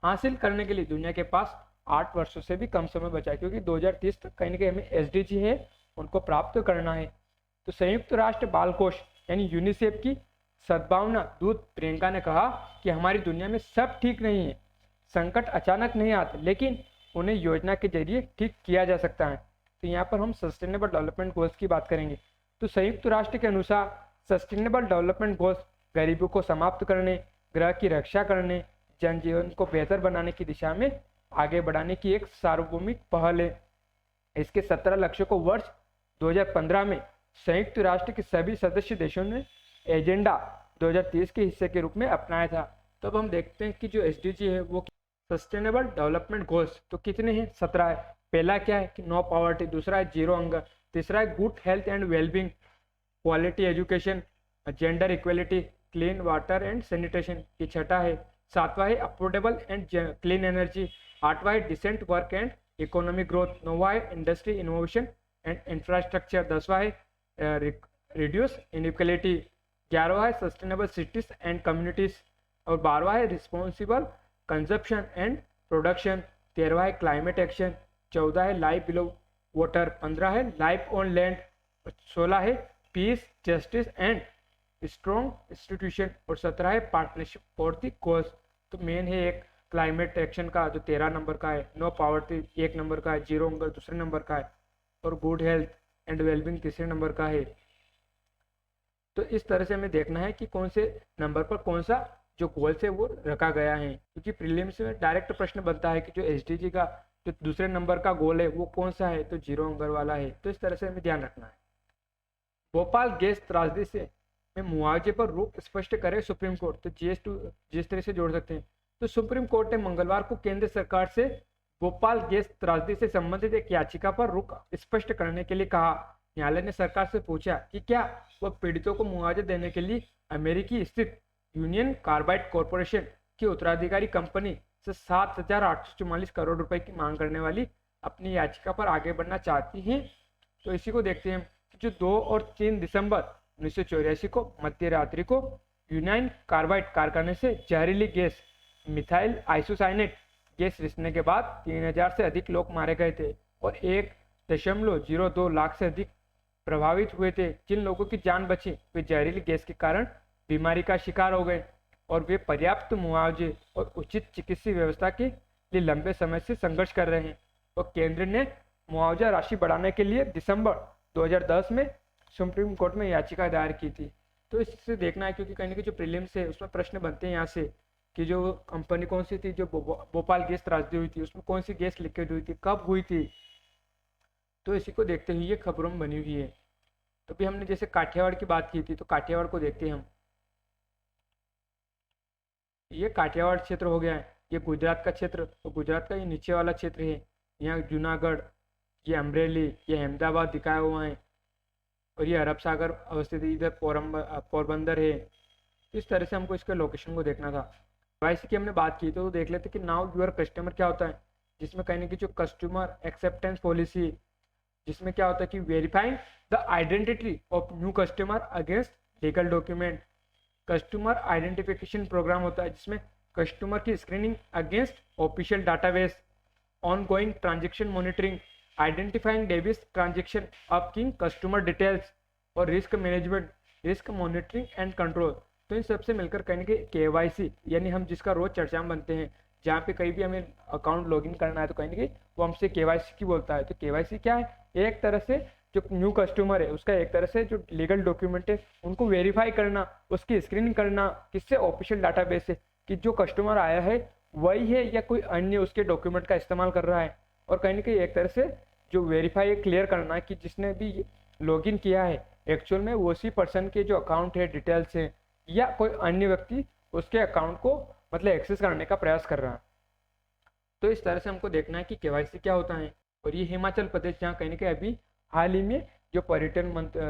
हासिल करने के लिए दुनिया के पास 8 वर्षों से भी कम समय बचा है, क्योंकि 2030 तक कहीं ना कहीं हमें SDG है उनको प्राप्त करना है। तो संयुक्त राष्ट्र बाल कोष यानी यूनिसेफ की सद्भावना दूत प्रियंका ने कहा कि हमारी दुनिया में सब ठीक नहीं है, संकट अचानक नहीं आते, लेकिन उन्हें योजना के जरिए ठीक किया जा सकता है। तो यहाँ पर हम सस्टेनेबल डेवलपमेंट गोल्स की बात करेंगे। तो संयुक्त राष्ट्र के अनुसार सस्टेनेबल डेवलपमेंट गोल्स गरीबी को समाप्त करने, ग्रह की रक्षा करने, जनजीवन को बेहतर बनाने की दिशा में आगे बढ़ाने की एक सार्वभौमिक पहल है। इसके 17 लक्ष्यों को वर्ष 2015 में संयुक्त राष्ट्र के सभी सदस्य देशों ने एजेंडा 2030 के हिस्से के रूप में अपनाया था। तो अब हम देखते हैं कि जो SDG है वो सस्टेनेबल डेवलपमेंट गोल्स तो कितने हैं, 17 है। पहला क्या है कि नो पॉवर्टी, दूसरा है जीरो हंगर, तीसरा है good health and wellbeing, quality education, gender equality, clean water and sanitation, ये छठा है। सातवां है अफोर्डेबल एंड क्लीन एनर्जी, आठवां है decent work and economic growth 9वां है, इंडस्ट्री इनोवेशन एंड इंफ्रास्ट्रक्चर 10वां है, रिड्यूस इनइक्वलिटी 11वां है, सस्टेनेबल सिटीज एंड कम्युनिटीज और 12वां है, रिस्पॉन्सिबल कंजप्शन एंड प्रोडक्शन 13वां है, क्लाइमेट एक्शन 14 है, लाइफ बिलो वाटर 15 है, लाइफ ऑन लैंड 16 है, piece justice and strong institution और 17 है, पार्टनरशिप फॉर द कॉज। तो मेन है एक क्लाइमेट एक्शन का जो 13 नंबर का है, नो पावर्टी 1 नंबर का है, जीरो हंगर दूसरे नंबर का है और गुड हेल्थ एंड वेलबींग तीसरे नंबर का है। तो इस तरह से हमें देखना है कि कौन से नंबर पर कौन सा जो गोल्स है वो रखा गया है, क्योंकि प्रीलिम्स में डायरेक्ट प्रश्न बनता है कि जो एसडीजी का जो दूसरे नंबर का गोल है वो कौन सा है, तो जीरो नंबर वाला है। तो इस तरह से हमें ध्यान रखना है। भोपाल गैस त्रासदी से में मुआवजे पर रोक स्पष्ट करे सुप्रीम कोर्ट, तो जीएस2 जिस तरह से जोड़ सकते हैं। तो सुप्रीम कोर्ट ने मंगलवार को केंद्र सरकार से भोपाल गैस त्रासदी से संबंधित एक याचिका पर रोक स्पष्ट करने के लिए कहा। न्यायालय ने सरकार से पूछा कि क्या वह पीड़ितों को मुआवजा देने के लिए अमेरिकी स्थित यूनियन कार्बाइड कॉरपोरेशन की उत्तराधिकारी कंपनी से 7,844 करोड़ रुपए की मांग करने वाली अपनी याचिका पर आगे बढ़ना चाहती हैं। तो इसी को देखते हैं कि जो 2 और 3 दिसंबर 1984 को मध्य रात्रि को यूनियन कार्बाइड कारखाने से जहरीली गैस मिथाइल आइसोसाइनेट गैस रिसने के बाद 3,000 से अधिक लोग मारे गए थे और 1.02 लाख से अधिक प्रभावित हुए थे। जिन लोगों की जान बची वे जहरीली गैस के कारण बीमारी का शिकार हो गए और वे पर्याप्त मुआवजे और उचित चिकित्सीय व्यवस्था के लिए लंबे समय से संघर्ष कर रहे हैं। तो केंद्र ने मुआवजा राशि बढ़ाने के लिए दिसंबर 2010 में सुप्रीम कोर्ट में याचिका दायर की थी। तो इससे देखना है, क्योंकि कहीं ना कहीं जो प्रीलिम्स है उसमें प्रश्न बनते हैं यहाँ से कि जो कंपनी कौन सी थी जो भोपाल गैस त्रासदी हुई थी उसमें कौन सी गैस लीकेज हुई थी, कब हुई थी। तो इसी को देखते हुए ये खबरों में बनी हुई है। तो भी हमने जैसे काठियावाड़ की बात की थी, तो काठियावाड़ को देखते हैं हम। ये काठियावाड़ क्षेत्र हो गया है, ये गुजरात का क्षेत्र, तो गुजरात का ये नीचे वाला क्षेत्र है। यहाँ जूनागढ़, ये अमरेली, ये अहमदाबाद दिखाया हुआ है और ये अरब सागर अवस्थित है, इधर पोरबंदर है। इस तरह से हमको इसके लोकेशन को देखना था। वाईसी की हमने बात की तो देख लेते कि नाउ यूर कस्टमर क्या होता है, जिसमें कहीं ना कहीं जो कस्टमर एक्सेप्टेंस पॉलिसी, जिसमें क्या होता है कि verifying the identity of new customer against legal document. Customer identification program होता है जिसमें कस्टमर की screening against official database, ongoing transaction monitoring, identifying debit transaction, अपकिंग कस्टमर डिटेल्स और risk management, risk monitoring and control. तो इन सबसे मिलकर कहने के केवाईसी, यानी हम जिसका रोज चर्चा में बनते हैं, जहाँ पे कहीं भी हमें अकाउंट लॉगिन करना है तो कहीं ना कहीं वो हमसे केवाईसी की बोलता है। तो केवाईसी क्या है, एक तरह से जो न्यू कस्टमर है उसका एक तरह से जो लीगल डॉक्यूमेंट है उनको वेरीफाई करना, उसकी स्क्रीनिंग करना, किससे ऑफिशियल डाटाबेस से कि जो कस्टमर आया है वही है या कोई अन्य उसके डॉक्यूमेंट का इस्तेमाल कर रहा है। और कहीं ना कहीं एक तरह से जो वेरीफाई क्लियर करना कि जिसने भी लॉगिन किया है एक्चुअल में वो उसी पर्सन के जो अकाउंट है डिटेल्स है या कोई अन्य व्यक्ति उसके अकाउंट को मतलब एक्सेस करने का प्रयास कर रहा है। तो इस तरह से हमको देखना है कि केवाईसी क्या होता है। और ये हिमाचल प्रदेश जहाँ कहीं ना कहीं अभी हाल ही में जो पर्यटन मंत्री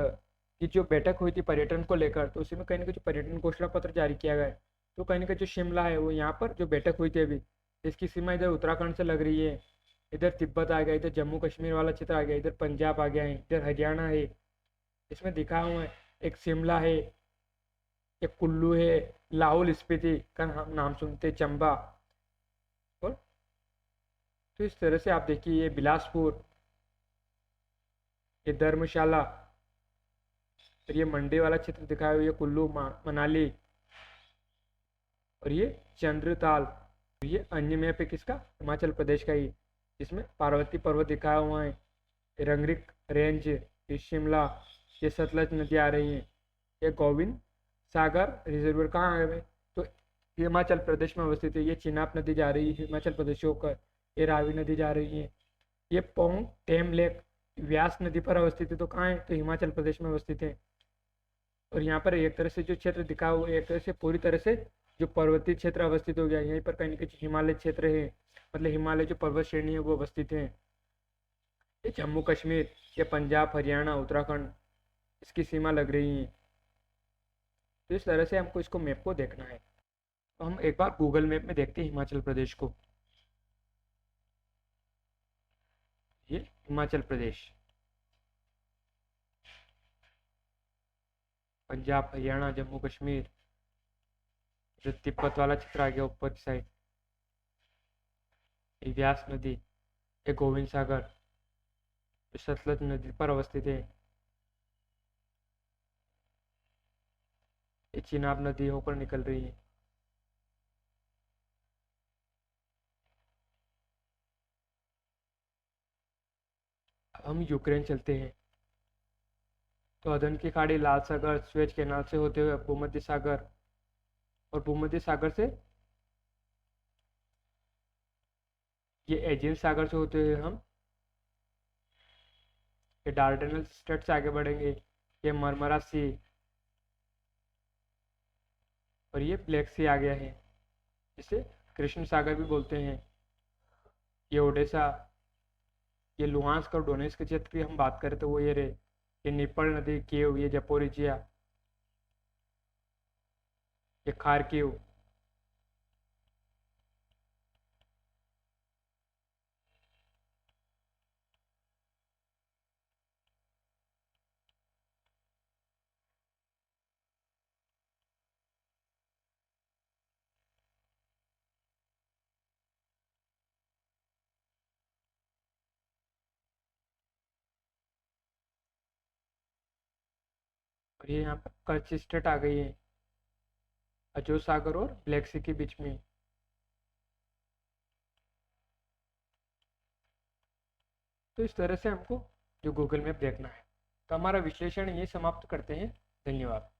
की जो बैठक हुई थी पर्यटन को लेकर, तो उसी में कहीं ना कहीं जो पर्यटन घोषणा पत्र जारी किया गया है। तो कहीं ना कहीं जो शिमला है वो यहाँ पर जो बैठक हुई थी अभी, इसकी सीमा इधर उत्तराखंड से लग रही है, इधर तिब्बत आ गया, इधर जम्मू कश्मीर वाला क्षेत्र आ गया, इधर पंजाब आ गया है, इधर हरियाणा है, इसमें दिखा हुआ है एक शिमला है, एक कुल्लू है, लाहौल स्पीति का नाम सुनते, चंबा। और तो इस तरह से आप देखिए ये बिलासपुर, ये धर्मशाला और ये मंडी वाला क्षेत्र दिखाया हुआ है, कुल्लू मनाली और ये चंद्रताल। ये अन्य मैप है किसका, हिमाचल प्रदेश का ही, जिसमें पार्वती पर्वत दिखाया हुआ है, रंगरिक रेंज, ये शिमला, ये सतलज नदी आ रही है, ये गोविंद सागर रिजर्वर कहाँ है, तो हिमाचल प्रदेश में अवस्थित है। ये चिनाब नदी जा रही है हिमाचल प्रदेश से होकर, ये रावी नदी जा रही है, ये पोंग टेम लेक व्यास नदी पर अवस्थित है, तो कहाँ है, तो हिमाचल प्रदेश में अवस्थित है। और यहाँ पर एक तरह से जो क्षेत्र दिखा हुआ है एक तरह से पूरी तरह से जो पर्वतीय क्षेत्र अवस्थित हो गया, यहीं पर कहीं ना कहीं हिमालय क्षेत्र है, मतलब हिमालय जो पर्वत श्रेणी है वो अवस्थित है। ये जम्मू कश्मीर, ये पंजाब, हरियाणा, उत्तराखंड, इसकी सीमा लग रही है। तो इस तरह से हमको इसको मैप को देखना है। तो हम एक बार गूगल मैप में देखते हैं हिमाचल प्रदेश को। हिमाचल प्रदेश, पंजाब, हरियाणा, जम्मू कश्मीर, जो तिब्बत वाला क्षेत्र आ गया ऊपर की साइड, ये व्यास नदी, ये गोविंद सागर जो सतलज नदी पर अवस्थित है, ये चिनाब नदी होकर निकल रही है। अब हम यूक्रेन चलते हैं। तो अदन की खाड़ी, लाल सागर, स्वेज कैनाल से होते हुए भूमध्य सागर, और भूमध्य सागर से ये एजियन सागर से होते हुए हम ये डार्डेनल स्ट्रेट से आगे बढ़ेंगे, ये मरमरा सी, और ये ब्लैक सी आ गया है, जिसे कृष्ण सागर भी बोलते हैं। ये ओडेसा, ये लुहांस्क और डोनेस्क के क्षेत्र की हम बात करें तो वो ये रहे, ये निप्पल नदी, कीव, ये जपोरिजिया, ये खार्किव, और ये यहाँ पर कच्छ स्टेट आ गई है, अजो सागर और ब्लैक सी के बीच में। तो इस तरह से हमको जो गूगल मैप देखना है। तो हमारा विश्लेषण ये समाप्त करते हैं। धन्यवाद।